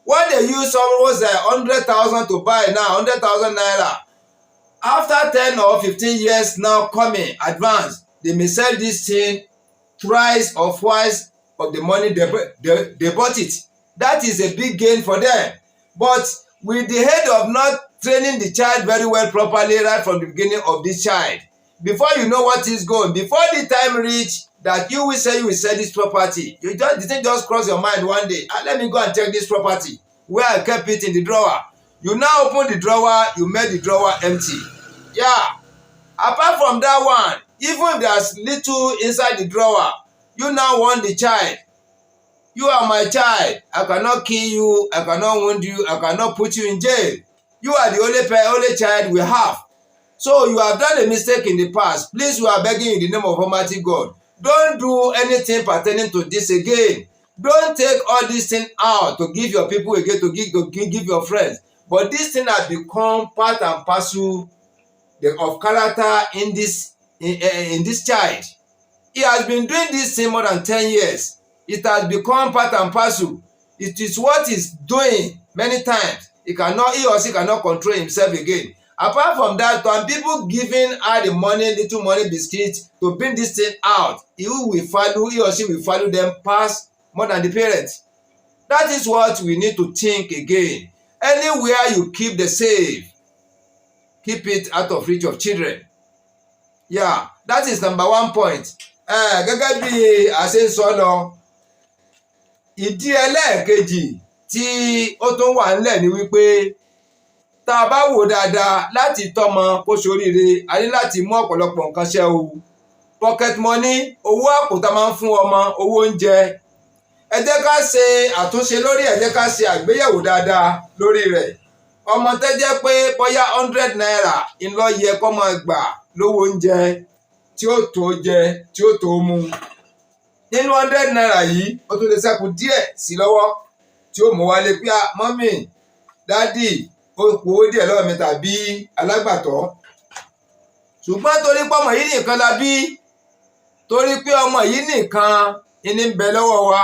What they use almost 100,000 to buy now, 100,000 naira. After 10 or 15 years now coming advance, they may sell this thing thrice or twice of the money they bought it. That is a big gain for them. But with the head of not training the child very well properly right from the beginning of this child, before you know what is going, before the time reach that you will sell this property, the thing just cross your mind one day. Let me go and check this property where I kept it in the drawer. You now open the drawer, you made the drawer empty. Yeah. Apart from that one, even if there's little inside the drawer, you now want the child. You are my child. I cannot kill you. I cannot wound you. I cannot put you in jail. You are the only child we have. So you have done a mistake in the past. Please, we are begging you in the name of Almighty God. Don't do anything pertaining to this again. Don't take all this thing out to give your people again, to give your friends. But this thing has become part and parcel of character in this child. He has been doing this thing more than 10 years. It has become part and parcel. It is what he's doing many times. He or she cannot control himself again. Apart from that, when people giving her the money, little money biscuits to bring this thing out, he or she will follow them past more than the parents. That is what we need to think again. Anywhere you keep the safe, keep it out of reach of children. Yeah, that is number 1 point. Gẹ́gẹ́ bí a ṣe ń sọ lọ, ìdí ẹlẹ́ẹ̀kejì tí ó tún wà nílẹ̀ ni wípé tá a bá wò dáadáa láti tọ́mọ kó ṣoríire, a ní láti mú ọ̀pọ̀lọpọ̀ nǹkan ṣe o. Pocket money, owó àpò tá a máa ń fún ọmọ, owó oúnjẹ. Ẹ jẹ́ ká ṣe àtúnṣe lórí ẹ̀, ẹ jẹ́ ká ṣe àgbéyẹ̀wò dáadáa lórí rẹ̀. Ọmọ tẹ́ jẹ́ pé bóyá 100 naira ńlọ yẹ kó máa gbà lówó oúnjẹ tí ó tó jẹ, tí ó tó mu. Nínú 100 naira yìí, ó tún lè ṣẹ́kù díẹ̀ sí lọ́wọ́ tí ó mú wálé pé mọ́mì, dádì, ó kù owó díẹ̀ lọ́wọ́ mi tàbí alágbàtọ́. Ṣùgbọ́n torí pé ọmọ yìí nìkan la bí, torí pé ọmọ yìí nìkan ní ń bẹ lọ́wọ́ wa,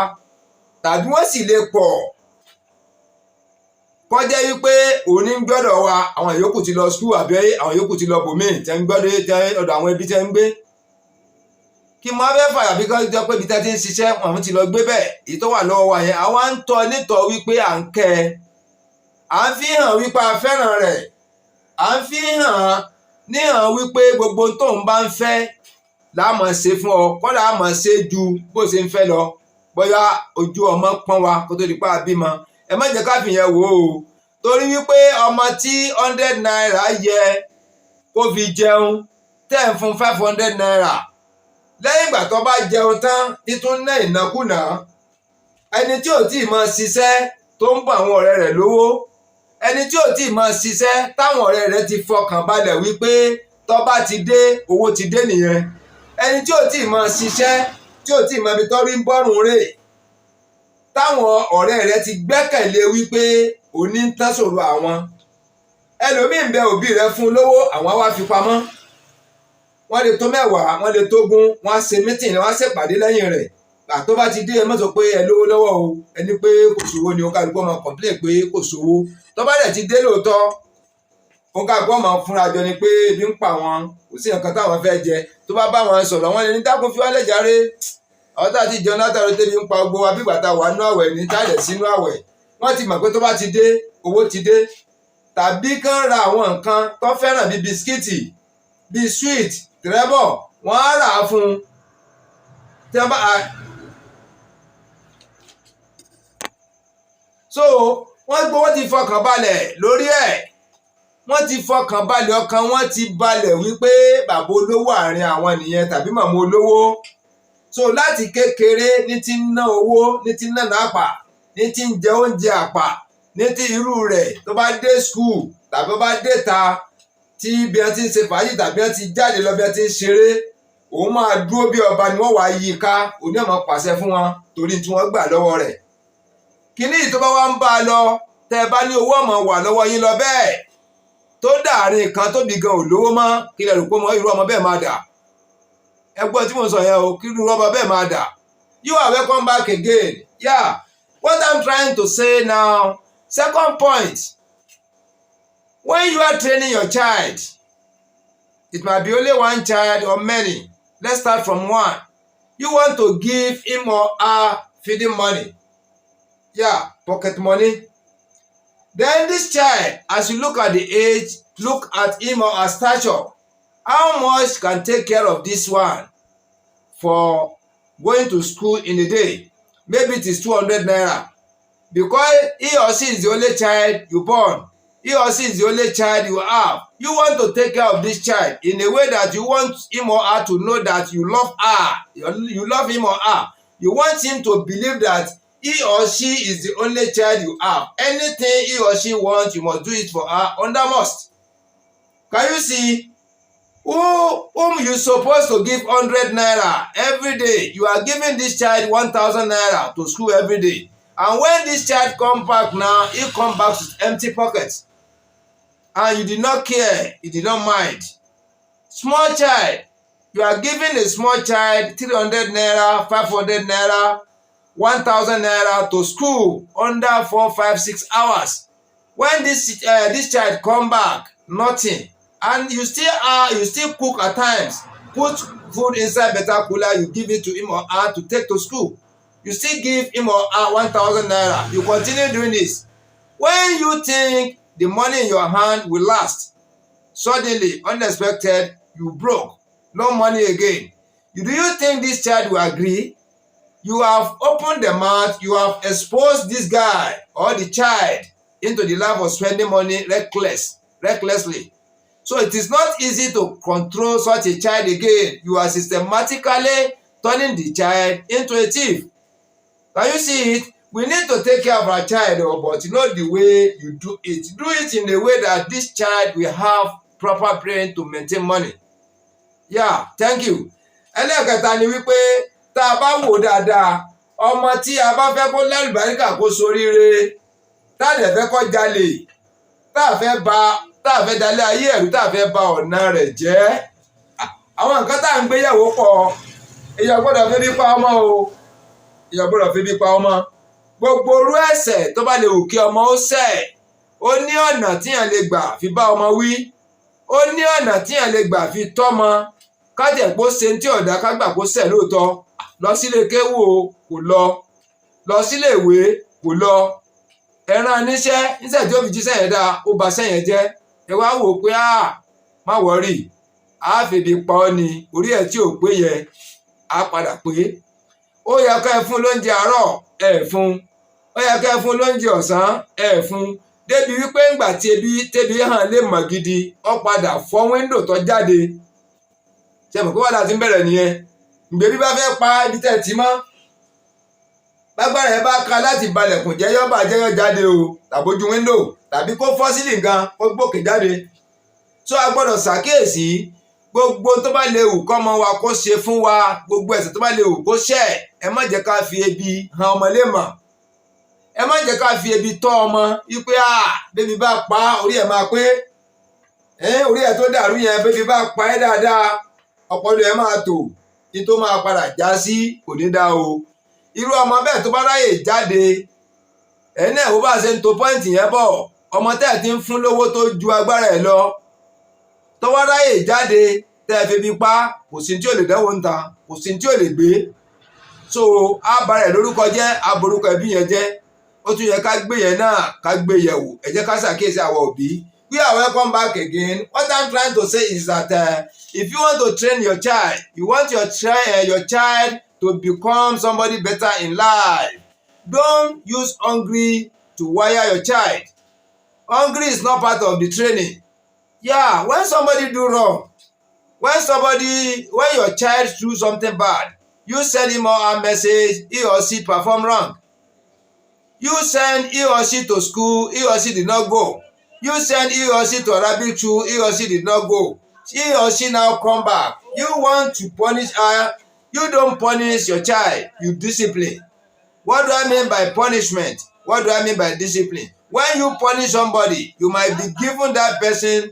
tàbí wọ́n sì lè pọ̀ kọjá wípé òní ń gbọ́dọ̀ wa, àwọn yòókù ti lọ skul àbí àwọn yòókù ti lọ bòmíì tẹ́ ń gbọ́dọ̀ ọ̀dọ̀ àwọn ẹbí tẹ́ ń gbé. Kí mo fẹ́ fàyà bí kan jẹ́ pé ibi tẹ́ ti ń ṣiṣẹ́ àwọn ti lọ gbé bẹ́ẹ̀, èyí tó wà lọ́wọ́ wa yẹn àwa ń tọ́ nítọ́ wípé à ń kẹ́ ẹ, à ń fi hàn wípé a fẹ́ràn rẹ̀, à ń fi hàn níhàn wípé gbogbo tó ń bá ń fẹ́ láàmọ̀ ṣe fún ọ, kọ́dà àmọ̀ ṣe ju bó ṣe ń fẹ́ lọ. Bóyá ojú ọmọ pọ́n wa kó tó di pa bímọ, ẹ má jẹ́ ká fìyẹn wò ó, torí wípé ọmọ tí 100 naira yẹ kó fi jẹun tẹ́ ń fún 500 naira lẹ́yìn ìgbà tó bá jẹun tán títún ná ìnákúnà. Ẹni tí ò tí ì máa ṣiṣẹ́ tó ń bọ àwọn ọ̀rẹ́ rẹ̀ lówó, ẹni tí ò tí ì máa ṣiṣẹ́ táwọn ọ̀rẹ́ rẹ̀ ti fọkàn balẹ̀ wípé tó bá ti dé owó ti dé nìyẹn, ẹni tí ò tí ì máa ṣiṣẹ́ tí ò tí ì mọ ibi tọ́rí ń bọ́rùn rè táwọn ọ̀rẹ́ rẹ ti gbẹ́kẹ̀lé wípé òní ń tán ṣòro àwọn. Ẹlòmíín bẹ òbí rẹ fún lówó àwọn wá fi pamọ́. Wọ́n lè tó 10, wọ́n lè tó 20, wọ́n á ṣe mítìnì, wọ́n á ṣèpàdé lẹ́yìn rẹ̀. Tó bá ti dé ẹ má sọ pé ẹ lówó lọ́wọ́ o, ẹni pé kò sówó ni ó kálukú máa complain pé kò sówó. Tó bá dẹ̀ ti dé lóòótọ́ ó kálukú máa fúnra jọ ni pé ebi ń pa wọn, kò sí nǹkan táwọn fẹ́ jẹ. Tó bá bá wọn sọ̀rọ̀ wọ́n lè ní dákun fi wálẹ̀ jàre, àwọn tá a ti jẹun látàrí tẹ́bi ń pa gbogbo wa bí bàtà wà nínú àwẹ̀ ní tálẹ̀ sínú àwẹ̀. Wọ́n ti mọ̀ pé tó bá ti dé owó ti dé. Tàbí kán ra àwọn nǹkan tó fẹ́ràn bíi bisikíìtì bíi sweet tìrẹ́bọ̀ wọ́n á rà á fún un. Tí wọ́n bá so wọ́n ti fọkàn balẹ̀ lórí ẹ̀, wọ́n ti fọkàn balẹ̀, ọkàn wọn ti balẹ̀ wípé bàbá olówó àárín àwọn nìyẹn tàbí màmá olówó. So láti kékeré ní ti ń ná owó, ní ti ń ná àpà, ní ti ń jẹ oúnjẹ àpà, ní ti irú rẹ̀ tó bá dé skul tàbí ó bá dé ta tí bí wọ́n ti ń ṣe fàájì tàbí wọ́n ti jáde lọ bí wọ́n ti ń ṣeré, òun máa dúró bí ọba ni wọ́n wá yí i ká, òní ọmọ pàṣẹ fún wọn torí tí wọ́n gbà lọ́wọ́ rẹ̀. Kíní tó bá wá ń bá a lọ tẹ́ ẹ bá ní owó ọmọ wà lọ́wọ́ yín lọ bẹ́ẹ̀ tó dàárín kan tóbi gan ò lówó mọ́, kí lẹ rò pé irú ọmọ bẹ́ẹ̀ máa dà? Ẹgbọ́n tí mo sọ yẹn o, kí irú ọmọ bẹ́ẹ̀ máa dà? You are welcome back again. Yeah, what I'm trying to say now, second point, when you are training your child, it might be only one child or many. Let's start from one. You want to give him or her feeding money. Yeah, pocket money. Then this child, as you look at the age, look at him or her stature. How much can take care of this one for going to school in a day? Maybe it is 200 naira. Because he or she is the only child you born. He or she is the only child you have. You want to take care of this child in a way that you want him or her to know that you love her. You love him or her. You want him to believe that he or she is the only child you have. Anything he or she wants, you must do it for her under must. Can you see? Whom you supposed to give 100 naira every day, you are giving this child 1,000 naira to school every day. And when this child come back now, he come back with empty pockets. And you did not care, you did not mind. Small child, you are giving a small child 300 naira, 500 naira, 1,000 naira to school under 4, 5, 6 hours. When this child come back, nothing. And you still cook at times, put food inside better cooler, you give it to him or her to take to school. You still give him or her 1,000 naira. You continue doing this. When you think the money in your hand will last, suddenly, unexpected, you broke. No money again. Do you think this child will agree? You have opened the mouth, you have exposed this guy or the child into the life of spending money recklessly. So it is not easy to control such a child again. You are systematically turning the child into a thief. Can you see it? We need to take care of our child, but not the way you do it. Do it in a way that this child will have proper brain to maintain money. Yeah, thank you. Ẹlẹ́kẹta ni wípé tá a bá wò dáadáa, ọmọ tí a bá fẹ́ kó lálùbáríkà kó soríire, tá a dẹ̀ fẹ́ kó jalè, tá a fẹ́ dalẹ̀ ayé ẹ̀rú, tá a fẹ́ ba ọ̀nà rẹ̀ jẹ́. Àwọn nǹkan tá à ń gbéyàwó pọ̀, èèyàn gbọ́dọ̀ fi bí pa ọmọ o. Èèyàn gbọ́dọ̀ fi bí pa ọmọ. Gbogbo orú ẹ̀ṣẹ̀ tó bá lè wù kí ọmọ ó ṣẹ̀, ó ní ọ̀nà tíyàn lè gbà fi bá ọmọ wí. Ó ní ọ̀nà tíyàn lè gbà fi tọ́mọ. Kájẹ̀ kó ṣe tí ọ̀dà ká gbà kó ṣẹ̀ lóòótọ́. Lọ sílé kéwú o, kò lọ. Lọ sílé ìwé, kò lọ. Ẹran níṣẹ́ tí ó fi jíṣẹ́ yẹn dáa, ó ba sẹ́yìn jẹ́. Ẹ wá wò pé má wọ́rì, á fèbí pa ọ́ ni, orí ẹ̀ tí ò pé yẹ, á padà pé. Ó yẹ ká ẹ fún lóúnjẹ àárọ̀, ẹ fún. Ó yẹ ká ẹ fún lóúnjẹ ọ̀sán, ẹ fún. Débi wípé ńgbà tí tẹ́bi hàn lè mọ̀ gidi, ó padà fọ́ wíńdò tó jáde. Ṣé mọ̀ pé wàhálà ti ń bẹ̀rẹ̀ nìyẹn? Ìgbèbí bá fẹ́ pa ibi tẹ̀ tí mọ́. Bágbára ẹ bá ka láti balẹ̀kùn jẹ́yọ́ jáde o, tàbójú wíńdò, tàbí kó fọ́ sílì gan, kó gbòkè jáde. So a gbọ́dọ̀ ṣàkíyèsí gbogbo tó bá lè wù kọ́mọ wa kó ṣe fún wa, gbogbo ẹ̀ṣẹ̀ tó bá lè wù kó ṣẹ̀, ẹ má jẹ́ ká fi ebi han ọmọ lémọ̀. Ẹ má jẹ́ ká fi ebi tọ́ ọmọ wípé bébí bá pa orí ẹ̀ máa pé orí ẹ̀ tó dàrú yẹn bébí bá pa ẹ́ dáadáa ọpọlọ ẹ̀ máa tò ní tó máa padà já sí kò ní dá o. Irú ọmọ bẹ́ẹ̀ tó bá ráyè jáde ẹ̀ náà ó bá ṣe ń to pọ́ìntì yẹn bọ̀, ọmọ tẹ́ ẹ̀ ti ń fún lówó tó ju agbára ẹ̀ lọ tó wá ráyè jáde tẹ́ ẹ febi pa, kò sí tí ò lè dánwò ń ta, kò sí tí ò lè gbé. So àbá rẹ̀ lórúkọ jẹ́, aborúkọ ẹbí yẹn jẹ́. Ó tún yẹ ká gbé yẹn náà ká gbé yẹ̀wò. Ẹ jẹ́ ká ṣàkíyèsí àwọn òbí. We are welcome back again. What I'm trying to say is that if you want to train your child, you want your child to become somebody better in life, don't use hungry to wire your child. Hungry is not part of the training. Yeah, when somebody do wrong, when your child do something bad, you send him or her message, he or she perform wrong. You send he or she to school, he or she did not go. You send he or she to Arabic school, he or she did not go. He or she now come back. You want to punish her. You don't punish your child, you discipline. What do I mean by punishment? What do I mean by discipline? When you punish somebody, you might be given that person.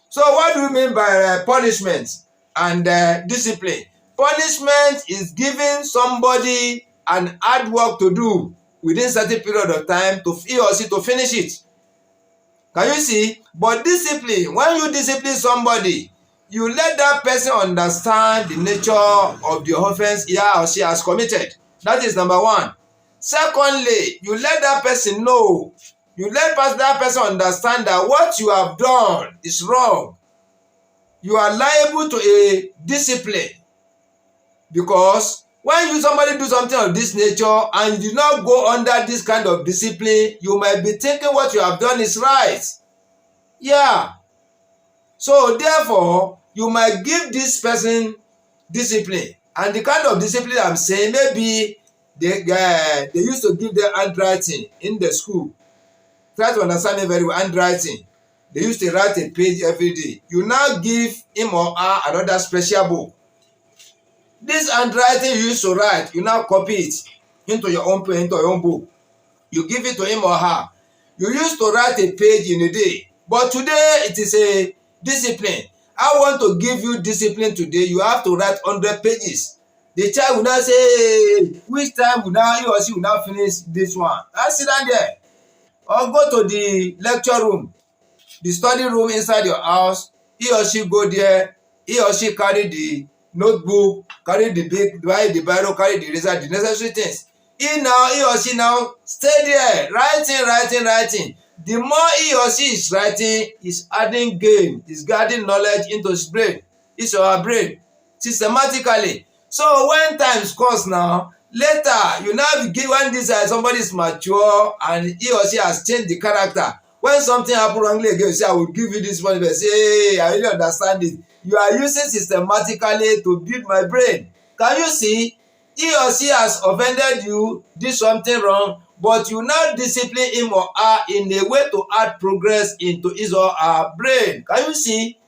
So what do you mean by punishment and discipline? Punishment is giving somebody an hard work to do within a certain period of time to he or she to finish it. Can you see? But discipline, when you discipline somebody, you let that person understand the nature of the offense he or she has committed. That is number one. Secondly, you let that person know. You let that person understand that what you have done is wrong. You are liable to a discipline. Because when somebody do something of this nature and you do not go under this kind of discipline, you might be thinking what you have done is right. Yeah. So therefore, you might give this person discipline. And the kind of discipline I'm saying, maybe they used to give them handwriting in the school. Try to understand me very well. Handwriting. They used to write a page every day. You now give him or her another special book. This handwriting you used to write, you now copy it into your own pen, into your own book. You give it to him or her. You used to write a page in a day. But today, it is a discipline. I want to give you discipline today. You have to write 100 pages. The child will now say, which time will now he or she will now finish this one? I sit down there. Or go to the lecture room, the study room inside your house. He or she go there. He or she carry the notebook, carry the biro, carry the eraser, the necessary things. He or she now stay there, writing. The more he or she is writing, is adding gain, is gathering knowledge into his brain, his or her brain, systematically. So when times comes now, later you now begin when this somebody is mature and he or she has changed the character. When something happen wrongly again, you say, I will give you this money. But say, hey, I really understand it. You are using systematically to build my brain. Can you see? He or she has offended you, did something wrong, but you now discipline him or her in a way to add progress into his or her brain. Can you see?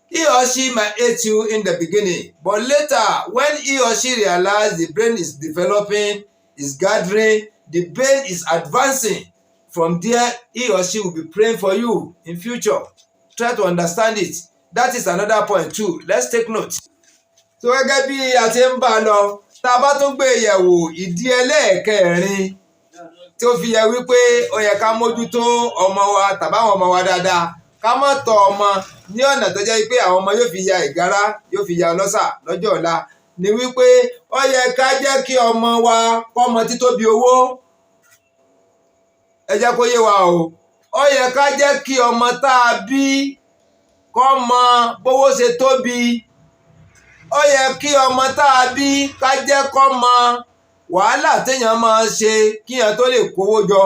He or she might hate you in the beginning, but later, when he or she realizes the brain is developing, is gathering, the brain is advancing, from there, he or she will be praying for you in future. Try to understand it. That is another point too. Let's take note. So gẹ́gẹ́ bí a ti ń bá a lọ, tá a bá tún gbé yẹ̀wò ìdí ẹlẹ́ẹ̀kẹrin tí ó fi yẹ wípé ó yẹ ká mójútó ọmọ wa tàbáwọn ọmọ wa dáadáa, ká má tọ́ ọmọ ní ọ̀nà tó jẹ́ wípé àwọn ọmọ yóò fi ya ìgárá, yóò fi ya ọlọ́ṣà lọ́jọ́ ọ̀la, ni wípé ó yẹ ká jẹ́ kí ọmọ wa kọ́mọ títóbi owó. Ẹ jẹ́ kó yé wa o. Ó yẹ ká jẹ́ kí ọmọ tá a bí kọ́mọ bówó ṣe tóbi. Ó yẹ kí ọmọ tá a bí ká jẹ́ kọ́mọ wàhálà téèyàn máa ṣe kíyàn tó lè kówó jọ.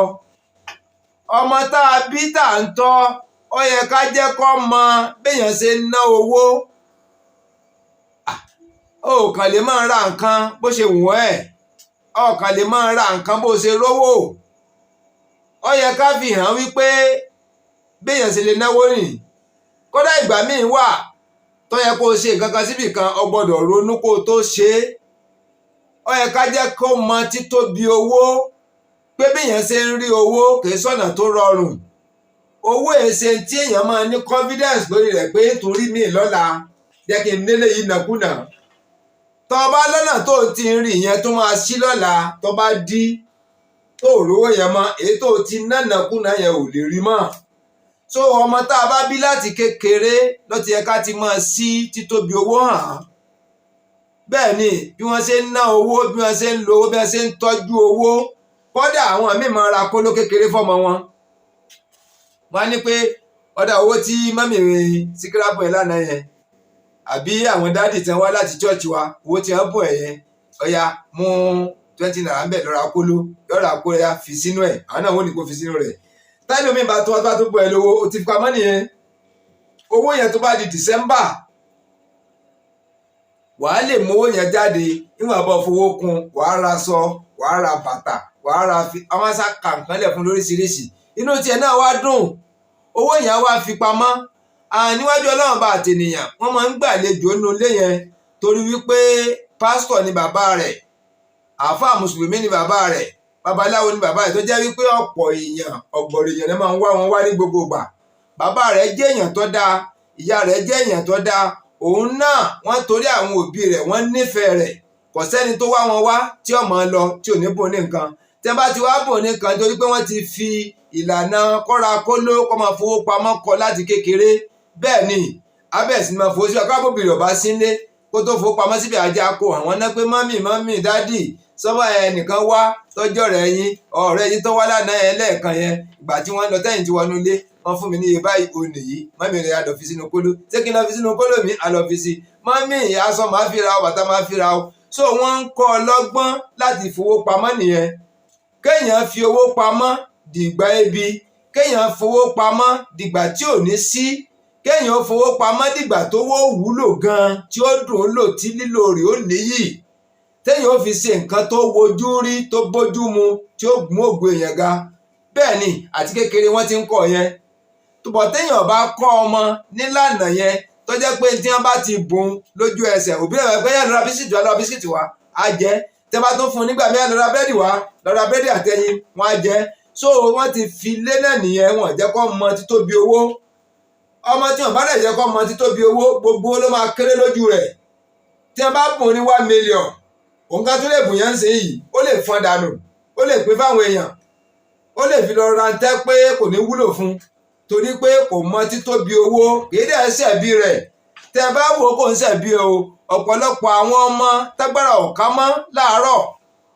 Ọmọ tá a bí tá à ń tọ́, ó yẹ ká jẹ́ kọ́mọ béèyàn ṣe ń ná owó. Ó kàn lè máa ra nǹkan bó ṣe wù ẹ́. Ó kàn lè máa ra nǹkan bó ṣe rówó. Ó yẹ ká fi hàn wípé béèyàn ṣe lè náwó rìn. kódà ìgbà míì wà tó yẹ kó o ṣe nǹkan kan síbì kan o gbọ́dọ̀ ronú kó o tó ṣe é. Ó yẹ ká jẹ́ kó mọ títóbi owó, pé bí èèyàn ṣe ń rí owó kì í sọ̀nà tó rọrùn. Owó èsè tí èèyàn máa ní confidence lórí rẹ̀ pé torí mi lọ́la jẹ́ kí n nílé yìí nàkúnà. Tó bá lọ́nà tó ti ń rí yẹn tó máa ṣí lọ́la tó bá dí tó rówó yẹn mọ́, èyí tó ti nànàkúnà yẹn ò lè rí mọ́. So ọmọ tá a bá bí láti kékeré ló ti yẹ ká ti máa ṣí títóbi owó hàn. Bẹ́ẹ̀ ni bí wọ́n ṣe ń ná owó, bí wọ́n ṣe ń lo owó, bí wọ́n ṣe ń tọ́jú owó. Kódà àwọn míì máa ra kóló kékeré fọ́mọ wọn. Wọ́n á ní pé ọ̀dà owó tí mọ́mì Síkírá bùn ẹ́ lánàá yẹn, àbí àwọn dáàdì tí wọ́n wá láti chọ́ọ̀chì wa, owó tí wọ́n bùn ẹ́ yẹn, ọ̀ya mú 20 naira ń bẹ̀ lọ́ra kóló, lọ́ra kóló ya fi sínú ẹ̀, àwọn náà wọ́n ní kó fi sínú rẹ̀. Táìlì omi bá tó bùn ẹ́ lówó, o ti fi pamọ́ nìyẹn. Owó yẹn tó bá di December, wàá lè mú owó yẹn jáde, níwọ̀n bá fowó kun, wàá ra aṣọ, wàá ra bàtà, wàá ra àwọn aṣá kàǹkánlẹ̀ fún lóríṣiríṣi. Inú tiẹ̀ náà wá dùn, owó yẹn wá fi pamọ́. Níwájú Ọlọ́run bá àtẹnìyàn wọ́n máa ń gbàlejò nínú ilé yẹn torí wípé pásítọ̀ ni bàbá rẹ̀, àáfàá mùsùlùmí ni bàbá rẹ̀, babaláwo ni bàbá rẹ̀, tó jẹ́ wípé ọ̀pọ̀ èèyàn ọ̀gbọ̀rọ̀ èèyàn ló máa ń wá wọn wá ní gbogbo ìgbà. Bàbá rẹ̀ jẹ́ èèyàn tó dáa, ìyá rẹ̀ jẹ́ èèyàn tó dáa, òun náà wọ́n torí àwọn òbí rẹ̀ wọ́n nífẹ̀ẹ́ rẹ̀. Kò sẹ́ni tó wá wọn wá tí ó máa lọ tí ò ní bò ní nǹkan. Tí wọ́n bá ti wá bò ní nǹkan torí pé wọ́n ti fi ìlànà kọ́ra kóló kó máa fowó pamọ́ kọ láti kékeré. Bẹ́ẹ̀ ni abẹ́ẹ̀ sì ni máa fowó sí ọkọ̀ àbòbìrì ọ̀bá sílé kó tó fowó pamọ́ síbi ajá kó àwọn náà pé mọ́mì dádì sọ́mọ́ ẹnìkan wá tọ́jọ́ rẹ̀ ọ̀rẹ́ yín tó wá lánàá yẹn lẹ́ẹ̀kan yẹn, ìgbà tí wọ́n lọ tẹ́yìn tí wọnú ilé wọ́n fún mi ní iye báyìí òní yìí, mọ́mì rẹ̀ á lọ fi sínú kóló, ṣé kí n lọ fi sínú kóló mi á lọ fi sí, mọ́mì aṣọ máa fi ra ọ, bàtà máa fi ra ọ. So wọ́n ń kọ́ ọ lọ́gbọ́n láti fowó pamọ́ nìyẹn. Kéèyàn fi owó pamọ́ dìgbà ebi, kéèyàn fowó pamọ́ dìgbà tí ò ní sí, kéèyàn fowó pamọ́ dìgbà tó wó wúlò gan tí ó dùn ún lò tí lílò rẹ̀ ó níyì, téèyàn ó fi ṣe nǹkan tó wojú rí tó bójú mu tí ó mú ògo èèyàn ga. Bẹ́ẹ̀ ni àti kékeré wọ́n ti ń kọ́ yẹn. Tùbọ̀ téèyàn bá kọ́ ọmọ nílànà yẹn tó jẹ́ pé tí wọ́n bá ti bùn lójú ẹsẹ̀, òbí rẹ̀ pé yẹn lọ́ra bisikíìtì wá á jẹ́, tẹ́ bá tó fún un nígbà mìíràn lọ́ra búrẹ́dì wá, lọ́ra búrẹ́dì àtẹyin wọ́n á jẹ́. So wọ́n ti fi lé náà nìyẹn, wọ́n jẹ́ kó mọ títóbi owó. Ọmọ tí wọ́n bá dẹ̀ jẹ́ kó mọ títóbi owó, gbogbo ló máa kéré lójú rẹ̀. Tí wọ́n bá bùn ní 1 million, òun ká tó lè bùn yẹn ń ṣe yìí, ó lè fọ́n dànù, ó lè pín fáwọn èèyàn, ó lè fi lọ rántẹ́ pé kò ní wúlò fún, torí pé kò mọ títóbi owó, kì í dẹ̀ ṣẹ̀bi rẹ̀. Tẹ́ bá wò ó kò ń ṣẹ̀bi o. Ọ̀pọ̀lọpọ̀ àwọn ọmọ tágbára ọ̀ká mọ́ láàárọ̀,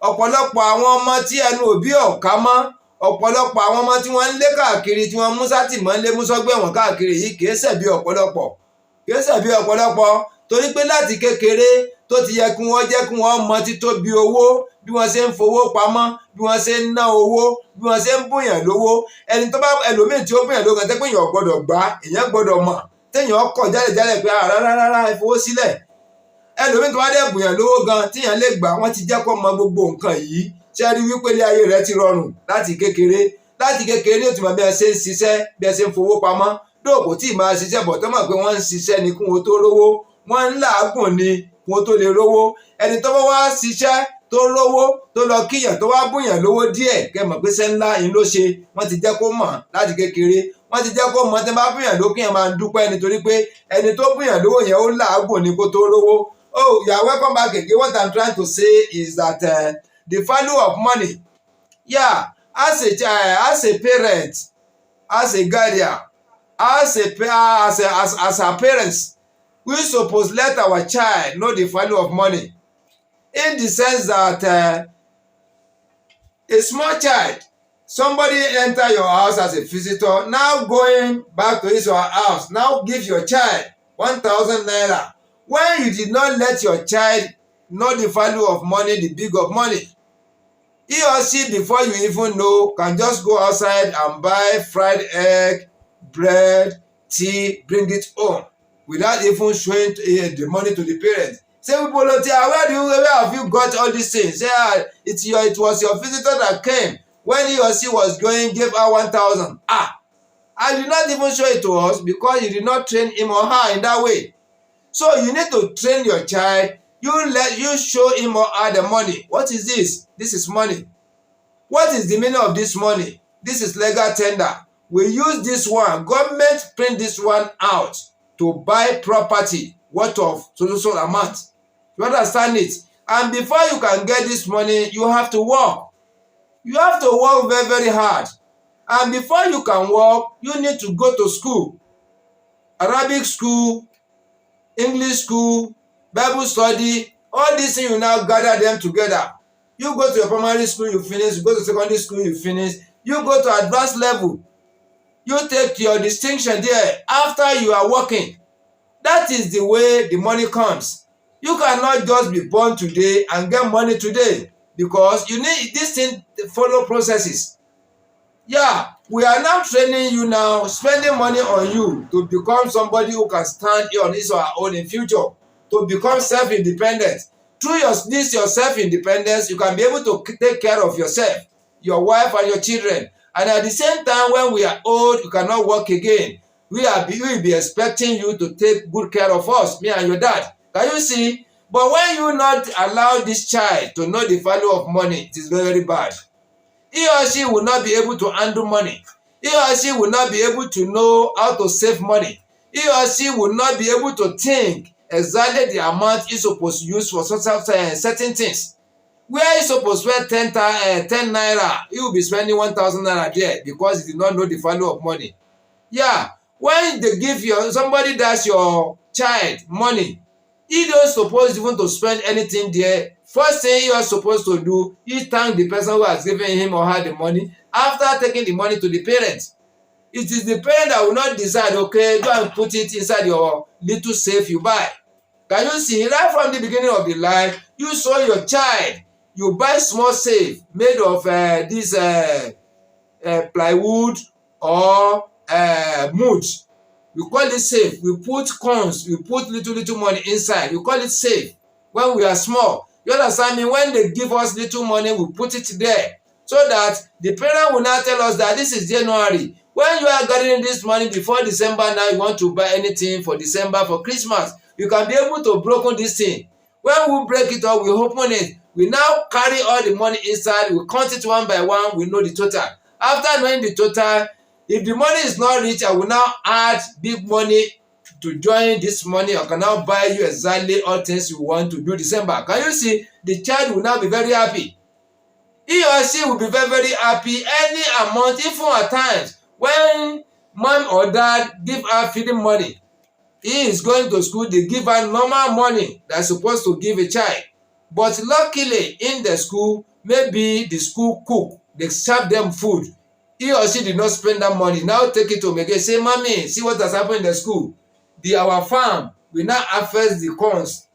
ọ̀pọ̀lọpọ̀ àwọn ọmọ tí ẹnu òbí ọ̀ká mọ́, ọ̀pọ̀lọpọ̀ àwọn ọmọ tí wọ́n ń lé káàkiri tí wọ́n mú sátìmọ́lé mú sọ́gbẹ̀wọ̀n káàkiri yìí kì í ṣẹ̀bi ọ̀pọ̀lọpọ̀, kì í ṣẹ̀bi ọ̀pọ̀lọpọ̀, torí pé láti kékeré tó ti yẹ kí wọ́n jẹ́ kí wọ́n mọ títóbi owó, bí wọ́n ṣe ń fowó pamọ́, bí wọ́n ṣe ń ná owó, bí wọ́n ṣe ń bùyàn lówó. Ẹni tó bá ẹlòmíì tí ó bùyàn lówó kan tẹ́ pé èèyàn gbọ́dọ̀ gbà, èèyàn gbọ́dọ̀ mọ̀, téèyàn kọ̀ jálẹ̀jálẹ̀ pé rárá ẹ fowó sílẹ̀. Ẹlòmíì tó wá dẹ̀ bùyàn lówó gan tíyàn lè gbà, wọ́n ti jẹ́ kó mọ gbogbo nǹkan yìí. Ṣé rí wípé ilé ayé rẹ̀ ti rọrùn láti kékeré ní òtún mọ̀ bí ẹ ṣe ń ṣiṣẹ́, bí ẹ ṣe ń fowó pamọ́. Dóòkò tí ì máa ṣiṣẹ́ bọ̀ tó mọ̀ pé wọ́n ń ṣiṣẹ́ ni kí wọ́n tó rówó, wọ́n ń làágùn ni kí wọ́n tó lè rówó. Ẹni tó bá wá ṣiṣẹ́ tó rówó tó lọ kíyàn tó wá bùyàn lówó díẹ̀, kẹ́ mọ̀ pé iṣẹ́ ńlá yín ló ṣe. Wọ́n ti jẹ́ kó mọ̀ láti kékeré, wọ́n ti jẹ́ kó mọ̀ tẹ́ bá bùyàn lówó kíyàn máa ń dúpẹ́ nítorí pé ẹni tó bùyàn lówó yẹn ó làágùn ni kó tó rówó. Oh, you are welcome back again. What I'm trying to say is that the value of money, yeah, as a parent, as a guardian, as our parents, we suppose let our child know the value of money, in the sense that a small child, somebody enter your house as a visitor, now going back to his or her house, now give your child 1,000 naira. When you did not let your child know the value of money, the big of money, he or she, before you even know, can just go outside and buy fried egg, bread, tea, bring it home without even showing the money to the parents. Say, where have you got all these things? Say, it was your visitor that came. When he or she was going, gave her 1,000. And you did not even show it to us because you did not train him or her in that way. So you need to train your child. You show him or her the money. What is this? This is money. What is the meaning of this money? This is legal tender. We use this one. Government print this one out to buy property worth of so amount. You understand it? And before you can get this money, you have to work. You have to work very, very hard. And before you can work, you need to go to school. Arabic school, English school, Bible study, all these things you now gather them together. You go to your primary school, you finish. You go to secondary school, you finish. You go to advanced level. You take your distinction there after you are working. That is the way the money comes. You cannot just be born today and get money today because you need this thing to follow processes. Yeah, we are now training you now, spending money on you to become somebody who can stand on his or her own in future, to become self-independent. Through your self-independence, you can be able to take care of yourself, your wife and your children. And at the same time, when we are old, you cannot work again. We will be expecting you to take good care of us, me and your dad. Can you see? But when you not allow this child to know the value of money, it is very, very bad. He or she will not be able to handle money. He or she will not be able to know how to save money. He or she will not be able to think exactly the amount he's supposed to use for certain things. Where he's supposed to spend 10 naira, he will be spending 1,000 naira there because he did not know the value of money. Yeah, when they give somebody that's your child money, he don't suppose even to spend anything there. First thing he was supposed to do, he thank the person who has given him or her the money after taking the money to the parents. It is the parent that will not decide, okay, go and put it inside your little safe you buy. Can you see? Right from the beginning of the life, you saw your child. You buy small safe made of this plywood or mud. We call it safe. We put coins, we put little money inside. We call it safe when we are small. You understand me? When they give us little money, we put it there so that the parent will not tell us that this is January. When you are gathering this money before December, now you want to buy anything for December, for Christmas, you can be able to broken this thing. When we break it up, we open it. We now carry all the money inside. We count it one by one. We know the total. After knowing the total, if the money is not rich, I will now add big money to join this money. I can now buy you exactly all things you want to do December. Can you see? The child will now be very happy. He or she will be very, very happy. Any amount, even at times, when mom or dad give her feeding money, he is going to school, they give her normal money that's supposed to give a child. But luckily, in the school, maybe the school cook, they serve them food. He or she did not spend that money. Now take it home again. Say, mommy, see what has happened in the school. Our farm will now harvest the corns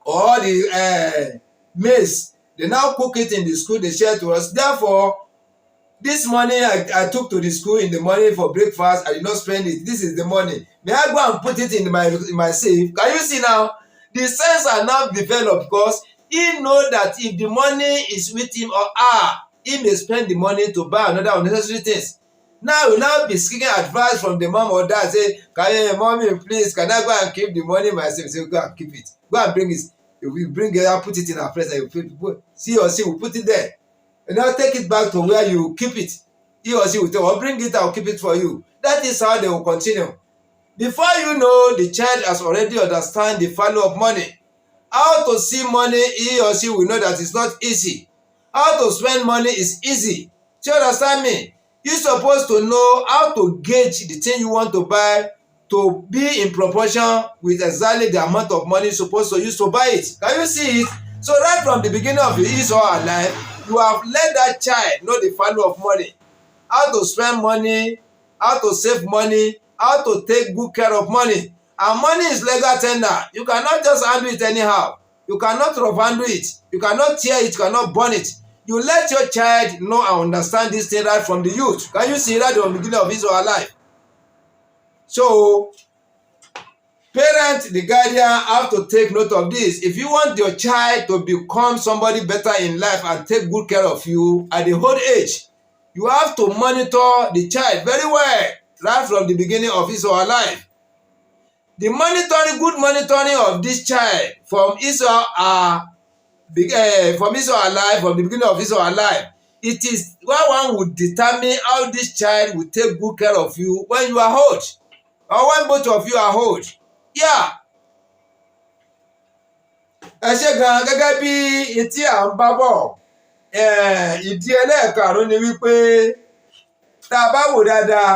or the maize. They now cook it in the school. They share to us. Therefore, this money I took to the school in the morning for breakfast, I did not spend it. This is the money. May I go and put it in my safe? Can you see now? The sense are now developed because he know that if the money is with him or her, he may spend the money to buy another unnecessary things. Now will now be seeking advice from the mom or dad. Say, mommy, please, can I go and keep the money myself? Say, go and keep it. Go and bring it. If we bring it, I'll put it in our place. She or she will put it there. And now take it back to where you keep it. He or she will tell, well, bring it, I'll keep it for you. That is how they will continue. Before you know, the child has already understand the value of money. How to see money, he or she will know that it's not easy. How to spend money is easy. Do you understand me? You're supposed to know how to gauge the thing you want to buy to be in proportion with exactly the amount of money you're supposed to use to buy it. Can you see it? So right from the beginning of his or her life, you have let that child know the value of money. How to spend money, how to save money, how to take good care of money. And money is legal tender. You cannot just handle it anyhow. You cannot rough handle it. You cannot tear it. You cannot burn it. You let your child know and understand this thing right from the youth. Can you see that from the beginning of his or her life? So, parents, the guardian have to take note of this. If you want your child to become somebody better in life and take good care of you at the old age, you have to monitor the child very well right from the beginning of his or her life. The monitoring, good monitoring of this child from his or her life, from the beginning of his or her life, it is where one would determine how this child will take good care of you when you are old, or when both of you are old. Yeah. Ẹ ṣe gan gẹ́gẹ́ bí etí à ń bá bọ̀, ìdí ẹlẹ́ẹ̀karùn-ún ni wípé tá a bá wò dáadáa,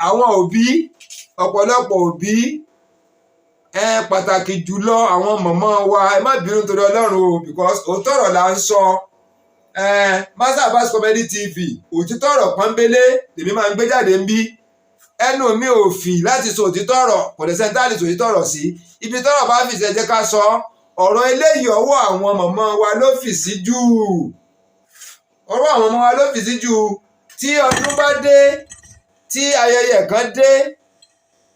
àwọn òbí, ọ̀pọ̀lọpọ̀ òbí, pàtàkì jùlọ àwọn mọ̀mọ́ wa, ẹ má bínú torí Ọlọ́run o, because òótọ́ ọ̀rọ̀ là ń sọ. Master Abbas Comedy TV, òtítọ́ ọ̀rọ̀ pọ́nbélé lèmi máa ń gbé jáde ń bí. Ẹnu mi ò fì láti sọ òtítọ́ ọ̀rọ̀, kò dẹ̀ sẹ́ni tá lè sọ òtítọ́ ọ̀rọ̀ sí. Ibi tọ́rọ̀ bá fì sí ẹ jẹ́ ká sọ. Ọ̀rọ̀ eléyìí ọwọ́ àwọn mọ̀mọ́ wa ló fì sí jù. Ọwọ́ àwọn mọ̀mọ́ wa ló fì sí jù. Tí ọdún bá dé, tí ayẹyẹ kan dé,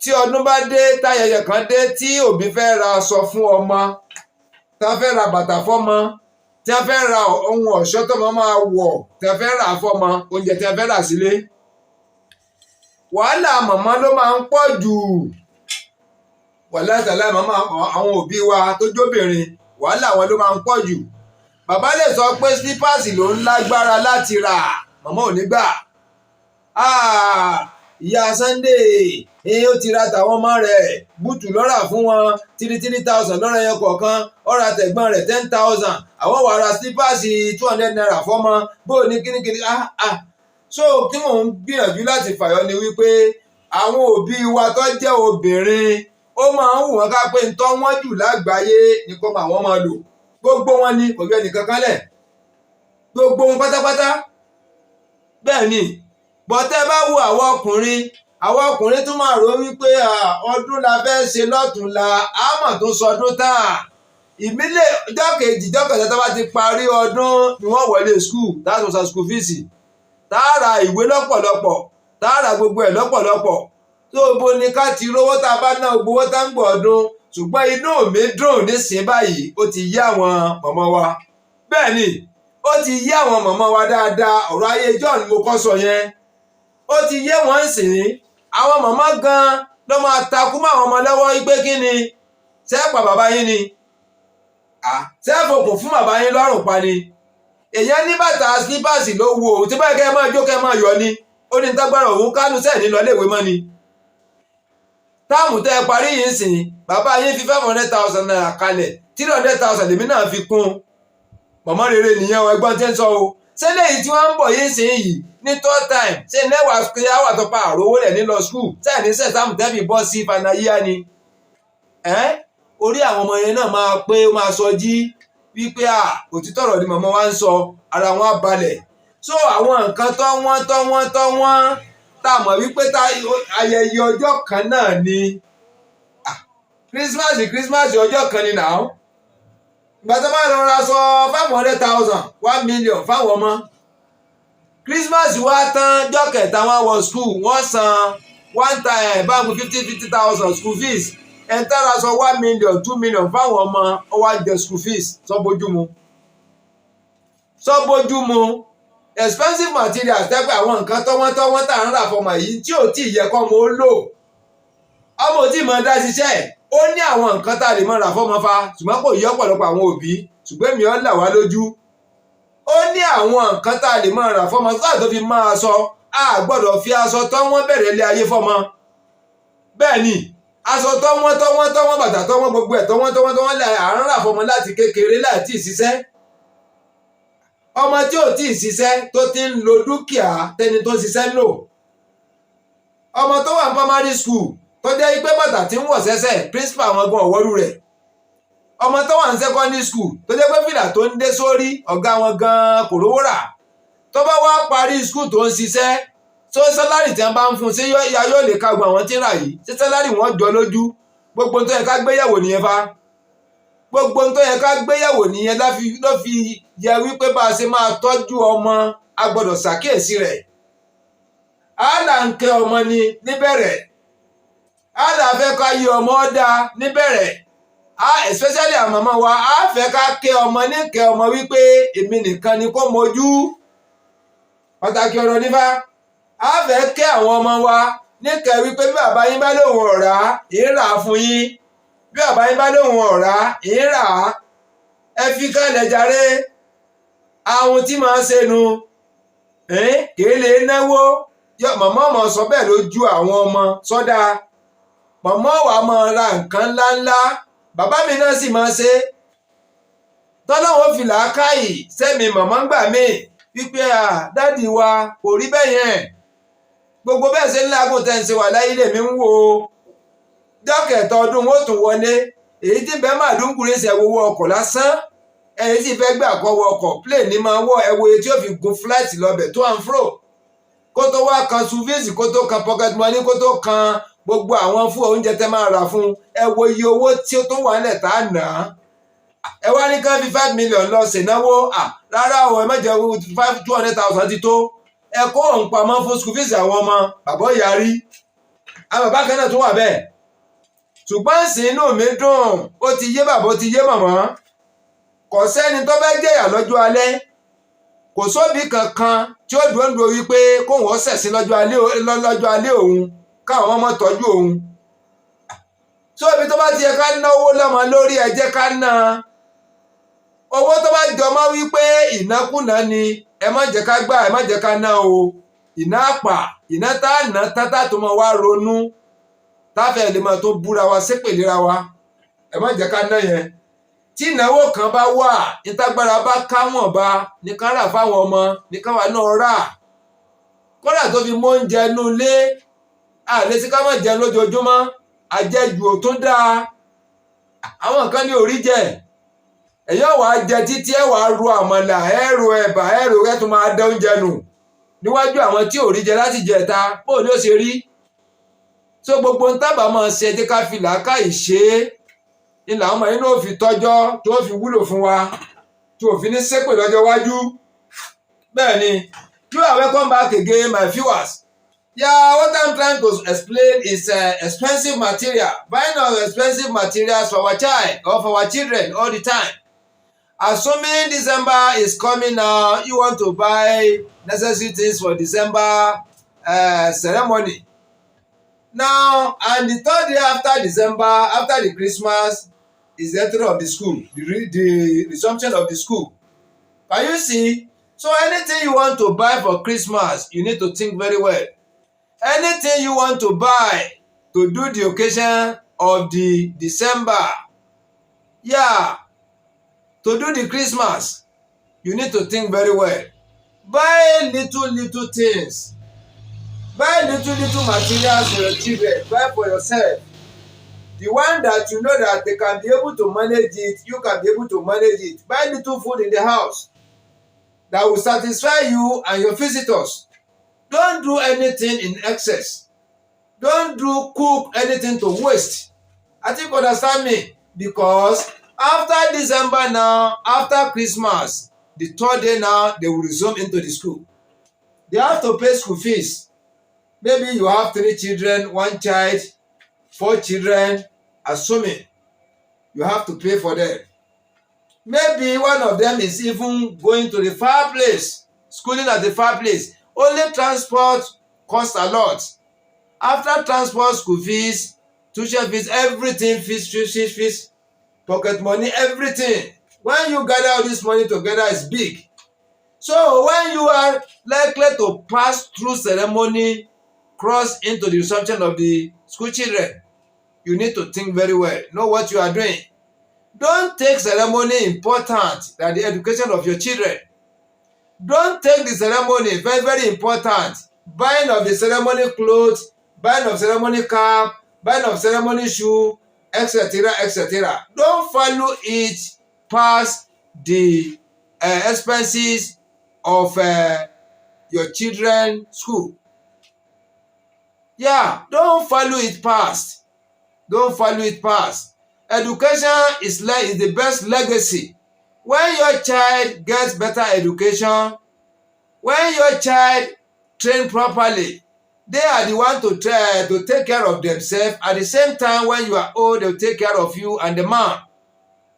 tí ọdún bá dé, táyẹyẹ kan dé, tí òbí fẹ́ ra aṣọ fún ọmọ, tá fẹ́ ra bàtà fọ́mọ, tí wọ́n fẹ́ ra ohun ọ̀ṣọ́ tọ́mọ máa wọ̀, tí wọ́n fẹ́ rà fọ́mọ, oúnjẹ tí wọ́n fẹ́ rà sílé, wàhálà màmá ló máa ń pọ̀ jù. Wàhálà tàlá màmá àwọn òbí wa tó jóbìnrin, wàhálà wọn ló máa ń pọ̀ jù. Bàbá lè sọ pé slippers ló ń lágbára láti rà, màmá ò ní gbà. Ìyá Sunday ó ti ra tàwọn ọmọ rẹ̀, búùtù lọ́rà fún wọn 3,000 lọ́rọ̀ ẹyọ kọ̀ọ̀kan, ọ̀rà tẹ̀gbọ́n rẹ̀ 10,000, àwọn wà ra slippers 200 naira fọ́mọ, bó ní kíníkíní. So tí mò ń gbìyànjú láti fàyọ ni wípé àwọn òbí wa tó jẹ́ obìnrin, ó máa ń wù wọ́n ká pé ntọ́ wọ́n jù lágbàáyé ní kó máa wọ́n máa lò. Gbogbo wọn ni, kò yọ ẹnìkan kan lẹ̀, gbogbo wọn pátápátá. Bẹ́ẹ̀ ni, bọ́tẹ́ bá wo àwọn ọkùnrin tún máa rò wípé ọdún la fẹ́ ṣe lọ́tùnla, àmọ́ tó sọdún tán. Ìmílẹ̀ ọjọ́ kejì tó bá ti parí ọdún ni wọ́n wọlé school, that's what school fees. Tààrà ìwé lọ́pọ̀lọpọ̀, tààrà gbogbo ẹ̀ lọ́pọ̀lọpọ̀. Tó bo ni ká ti rówó tá a bá ná gbowó tá ń gbọ̀ ọdún, ṣùgbọ́n inú mi dùn nísìnyí báyìí, ó ti yé àwọn mọ̀mọ́ wa. Bẹ́ẹ̀ ni, ó ti yé àwọn mọ̀mọ́ wa dáadáa. Ọ̀rọ̀ ayé John mo kọ́ sọ yẹn, ó ti yé wọn sìn. Àwọn mọ̀mọ́ gan ló máa takú mọ́ àwọn ọmọ lọ́wọ́ wípé kí ni, ṣé pa bàbá yín ni, ṣé fòkùn fún bàbá yín lọ́rùn pa ni. Èèyàn ní bàtà slippers ló wo òun tí báyìí kẹ́ ẹ máa jó kẹ́ ẹ máa yọ ni, ó ní tágbára òun kánú sẹ́ẹ̀ ní lọ léèwé mọ́ ni. Táàmù tẹ́ ẹ parí yìí sìn, bàbá yín fi 500,000 naira kalẹ̀, 300,000 lèmi náà fi kún. Mọ̀mọ́ rere nìyẹn o, ẹgbọ́n tí ń sọ o. Ṣé léyìí tí wọ́n ń bọ̀ yìí sìn yìí ní third time, ṣé lẹ́wàá pé àwà tó pa àrówó rẹ̀ ní lọ school, sẹ́ẹ̀ ní sẹ́ẹ̀tàmù tẹ́fì bọ́ sí fanayíyá ni. Orí àwọn ọmọ yẹn náà máa pé ó máa sọ jí wípé òtítọ́ ọ̀rọ̀ ni màmá wa ń sọ, ara wọn á balẹ̀. So àwọn nǹkan tọ́ wọ́n tá a mọ̀ wípé ayẹyẹ ọjọ́ kan náà ni. Christmas ọjọ́ kan ni náà. Ìgbà tó bá lọ ra sọ 500,000 1 million fáwọn ọmọ. Christmas wá tán, jọ́ kẹta wọn wọ school, wọ́n san one time báńkì 50,000 school fees. Ẹ̀ńtàrà sọ 1 million 2 million fáwọn ọmọ, ó wá jẹ school fees. Sọ bójúmu expensive materials tẹ́pẹ́ àwọn nǹkan tọ́wọ́n tá à ń rà fọmọ yìí tí ò tí ì yẹ kọ́ mo lò. Ọmọ ò tí ì mọ̀ dá ṣiṣẹ́, ó ní àwọn nǹkan tá a lè mọ̀ rà fọmọ fa, ṣùgbọ́n kò yí ọ̀pọ̀lọpọ̀ àwọn òbí, ṣùgbọ́n èmi ọ̀ là wá lójú. Ó ní àwọn nǹkan tá a lè mọ̀ rà fọmọ tó fi máa sọ, a gbọ́dọ̀ fi aṣọ tọ́wọ́n bẹ̀rẹ̀ lé ayé fọmọ. Bẹ́ẹ̀ ni, aṣọ tọ́wọ́n bàtà tọ́wọ́n gbogbo ẹ̀ tọ́wọ́n lẹ̀ à ń rà fọmọ láti kékeré láì tí ì ṣiṣẹ́. Ọmọ tí ò tí ì ṣiṣẹ́ tó ti ń lo dúkìá tẹni tó ṣiṣẹ́ lò. Ọmọ tó wà ní primary school tó jẹ́ pé bàtà tí ń wọ̀ sẹ́sẹ̀ principal àwọn gan ọ̀wọ́rú rẹ̀. Ọmọ tó wà ní secondary school tó jẹ́ pé fìlà tó ń dé sórí ọ̀gá wọn gan kò rówó rà. Tó bá wá parí school tó ń ṣiṣẹ́, tó sálárì tí wọ́n bá ń fún ṣé yóò lè ka gbọ́ àwọn tí ń rà yìí, ṣé sálárì wọn jọ lójú. Gbogbo tó yẹ ká gbéyàwó nìyẹn fa. Gbogbo tó yẹ ká gbéyàwó nìyẹn ló fi yẹ wípé bá a ṣe máa tọ́jú ọmọ, a gbọ́dọ̀ ṣàkíyèsí rẹ̀. Àlà ń kẹ́ ọmọ ni níbẹ̀rẹ̀, àlà fẹ́ ká yí ọmọ dá níbẹ̀rẹ̀, especially àwọn màmá wa, a fẹ́ ká kẹ́ ọmọ ní kẹ́ ọmọ wípé èmi nìkan ni kó mojú. Pàtàkì ọ̀rọ̀ nífà. a fẹ́ kẹ́ àwọn ọmọ wa níkẹ́ wípé bí bàbá yín bá lóun ọ̀rá ìrà fún yín, bí bàbá yín bá lóun ọ̀rá ìrà, ẹ fi kalẹ̀ jàre. Àwọn tí máa ń ṣẹnu kì í lè náwó, màmá ọmọ sọ bẹ́ẹ̀ lójú àwọn ọmọ sọ́dà. Màmá wa máa ra nǹkan ńláńlá, bàbá mi náà sì máa ṣe. Tọ́lọ́wọ́ fi làákàyè sẹ́mi màmá ń gbà mí wípé dádì wa kò rí bẹ́ẹ̀ yẹn. Gbogbo bẹ́ẹ̀ ṣe ńlá kò tẹ̀ ń ṣe wà láyé lèmi ń wò ó. Dọ́kẹ̀tọ̀ ọdún ó tún wọlé, èyí tí bẹ́ẹ̀ máa dún kúrẹ́ ṣe wo ọkọ̀ lásán. Ẹ̀yin sì fẹ́ gbà kọ́ wọ ọkọ̀ plane ní máa wọ ẹ̀wọ̀ tí ó fi gun flight lọ́bẹ̀ tó and fro. Kó tó wá kan suvisi, kó tó kan pocket money, kó tó kan gbogbo àwọn fún oúnjẹ tẹ́ máa rà fún, ẹ wo iye owó tí ó tó wà nílẹ̀ tá a nà á. Ẹ wá ní kán fi 5 million lọ ṣènáwó, rárá o, ẹ má jẹ́ 200,000 ti tó. Ẹ kó òun pamọ́ fún school fees àwọn ọmọ, bàbá yarí. Àwọn bàbá kan náà tó wà bẹ́ẹ̀. Ṣùgbọ́n sì inú mi dùn, ó ti yé bàbá, ó ti yé màmá. Kò sẹ́ni tó fẹ́ jẹ̀yà lọ́jọ́ alẹ́. Kò sóbì kankan tí ó dúró wípé kóun ó ṣẹ̀sín lọ́jọ́ alẹ́ òun, káwọn ọmọ tọ́jú òun. Sóbi tó bá ti yẹ ká náwó lọ́mọ lórí, ẹ jẹ́ ká ná. Owó tó bá jọmọ́ wípé ìnákúnà ni, ẹ má jẹ́ ká gbà, ẹ má jẹ́ ká ná o. Ìná àpà, ìná tá a ná tátà tó máa wá ronú, táfẹ́ lè máa tó búra wa sépèlera wa, ẹ má jẹ́ ká ná yẹn. Tí ìnáwó kan bá wà, ìtagbára bá káwọn bá ní ká rà fáwọn ọmọ, ní káwa náà rà. Kódà tó fi mọ́ oúnjẹ inú ilé, àlè tí ká má jẹun lójoojúmọ́, àjẹjù ò tó dáa. Àwọn nǹkan ní orí jẹ. Ẹ̀yọ́ wàá jẹ títí ẹ wàá ro àmàlà, ẹ ro ẹ̀bà, ẹ ro ẹ tún máa dá oúnjẹ nù níwájú àwọn tí ò rí jẹ láti jẹta, bóò ni ó ṣe rí. So gbogbo ń tábà máa ṣe ẹjẹ́ ká fi làákàyè ṣe é. Ní làwọn ọmọ inú òfin tọ́jọ́ tí ó fi wúlò fún wa, tí òfin ní ṣépè lọ́jọ́ iwájú. Bẹ́ẹ̀ ni, you are welcome back again, my viewers. Yeah, what I'm trying to explain is expensive material. Buying of expensive materials for our child or for our children all the time. Assuming December is coming now, you want to buy necessary things for December ceremony. Now, and the third day after December, after the Christmas, is the entry of the school, the resumption of the school. Can you see? So anything you want to buy for Christmas, you need to think very well. Anything you want to buy to do the occasion of the December, yeah, to do the Christmas, you need to think very well. Buy little things. Buy little materials for your children. Buy for yourself. The one that you know that they can be able to manage it, you can be able to manage it. Buy little food in the house that will satisfy you and your visitors. Don't do anything in excess. Don't cook anything to waste. I think you understand me? Because after December now, after Christmas, the third day now, they will resume into the school. They have to pay school fees. Maybe you have 3 children, 1 child, 4 children, assuming you have to pay for them. Maybe one of them is even going to the far place, schooling at the far place. Only transport costs a lot. After transport, school fees, tuition fees, everything, fees, pocket money, everything. When you gather all this money together, it's big. So when you are likely to pass through ceremony, cross into the resumption of the school children, you need to think very well. Know what you are doing. Don't take ceremony important than the education of your children. Don't take the ceremony very, very important. Buying of the ceremony clothes, buying of ceremony cap, buying of ceremony shoe, etc., etc. Don't follow it past the expenses of your children's school. Yeah, don't follow it past. Don't follow it past. Education is the best legacy. When your child gets better education, when your child trained properly, they are the one to take care of themselves. At the same time, when you are old, they'll take care of you and the man.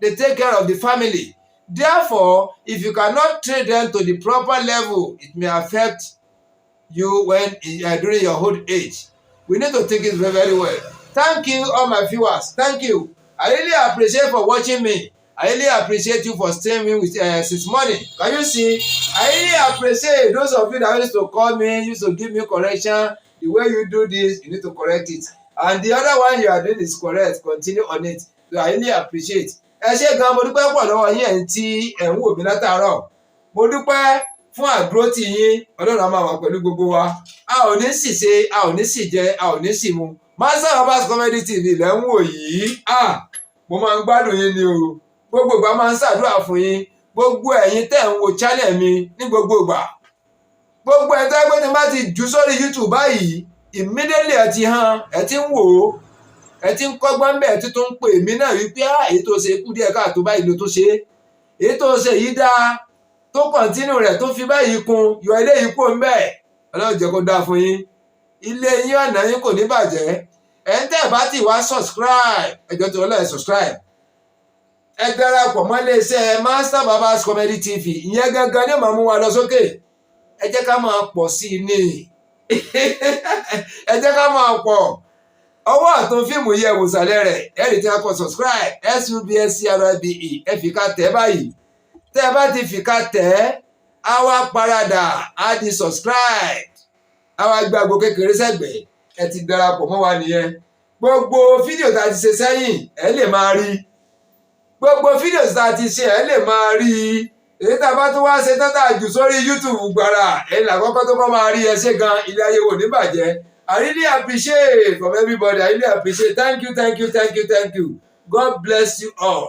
They take care of the family. Therefore, if you cannot train them to the proper level, it may affect you when during your old age. We need to take it very, very well. Thank you, all my viewers. Thank you. I really appreciate for watching me. I really appreciate you for staying with me since morning. Can you see? I really appreciate those of you that used to call me, used to give me correction. The way you do this, you need to correct it. And the other one you are doing is correct. Continue on it. So I really appreciate. Ẹ ṣé gan, mo dúpẹ́ pọ̀ lọ́wọ́ yín ẹ̀yin tí ẹ̀ ń wò mí látàárọ̀. Mo dúpẹ́ fún àdúrótì yín. Ọlọ́run á máa wà pẹ̀lú gbogbo wa. A ò ní sì ṣe, a ò ní sì jẹ, a ò ní sì mu. Master Babas Comedy TV lẹ́ ń wò yìí. Mo máa ń gbádùn yín ni o. Gbogbo ìgbà máa ń ṣàdúrà fún yín. Gbogbo ẹ̀yin tẹ́ ń wo channel mi ní gbogbo ìgbà. Gbogbo ẹ̀ tó ẹgbẹ́ tí n bá ti jù sórí YouTube báyìí, immediately ẹ ti hàn, ẹ ti ń wò ó, ẹ ti ń kọ́gbọ́n bẹ́ẹ̀ tí tó ń pè mí náà wípé èyí tó ṣe kú díẹ̀ káàtó báyìí ló tó ṣe. Èyí tó ṣe yìí dáa, tó kọ̀ntínú rẹ̀ tó fi báyìí kún, yọ ilé yìí kúrò ń bẹ̀. Ọlọ́run jẹ́ kó dáa fún yín. Ilé yín ọ̀nà yín kò ní bàjẹ́. Ẹ̀ ń tẹ̀ bá ti wá subscribe, ẹjọ́ tó lọ́ọ̀ subscribe. Ẹ darapọ̀ mọ́ iléeṣẹ́ Master Babas Comedy TV. Ìyẹn gangan ni màá mú wa lọ sókè. Ẹ jẹ́ ká máa pọ̀ sí i ní. Ẹ jẹ́ ká máa pọ̀. Ọwọ́ àtún fíìmù yẹ ìwòsàlẹ̀ rẹ̀. Ẹ rí tí a kọ subscribe SUBSCRIBE. Ẹ fi ká tẹ̀ báyìí. Tẹ́ ẹ bá ti fi ká tẹ̀, á wá paradà, á di subscribe. Á wá gbàgbó kékeré sẹ́gbẹ̀ẹ́. Ẹ ti darapọ̀ mọ́ wa nìyẹn. Gbogbo fídíò tá a ti ṣe sẹ́yìn, ẹ lè máa rí. Gbogbo fídíò tá a ti ṣe, ẹ lè máa rí. Èyí tá a bá tún wá ṣe tán tá a jù sórí YouTube gbàrà. Ẹ̀yin làkọ́kọ́ tó kọ́ máa rí ẹ ṣé gan, ilé ayé wò ní bàjẹ́. I really appreciate from everybody. I really appreciate. Thank you, thank you, thank you, thank you. God bless you all.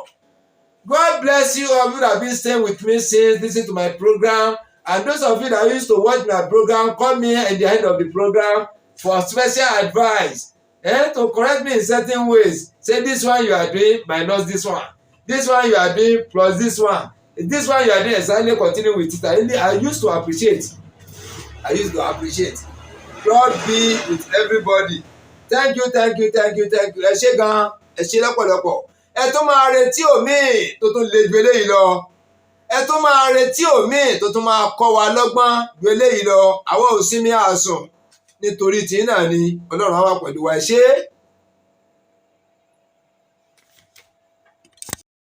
God bless you all who have been staying with me since listening to my program. And those of you that used to watch my program, call me at the end of the program for special advice. To correct me in certain ways. Say this one you are doing minus this one. This one you are doing plus this one. This one you are doing exactly continue with it. I used to appreciate. I used to appreciate. God be with everybody. Thank you, thank you, thank you, thank you. Ẹ ṣé gan, ẹ ṣé lọ́pọ̀lọpọ̀. Ẹ tún máa retí òmíì tó tún le ju eléyìí lọ. Ẹ tún máa retí òmíì tó tún máa kọ́ wa lọ́gbọ́n ju eléyìí lọ. Àwọn ò sinmi àsùn nítorí tí náà ni Ọlọ́run á wà pẹ̀lú wa. Ẹ ṣé.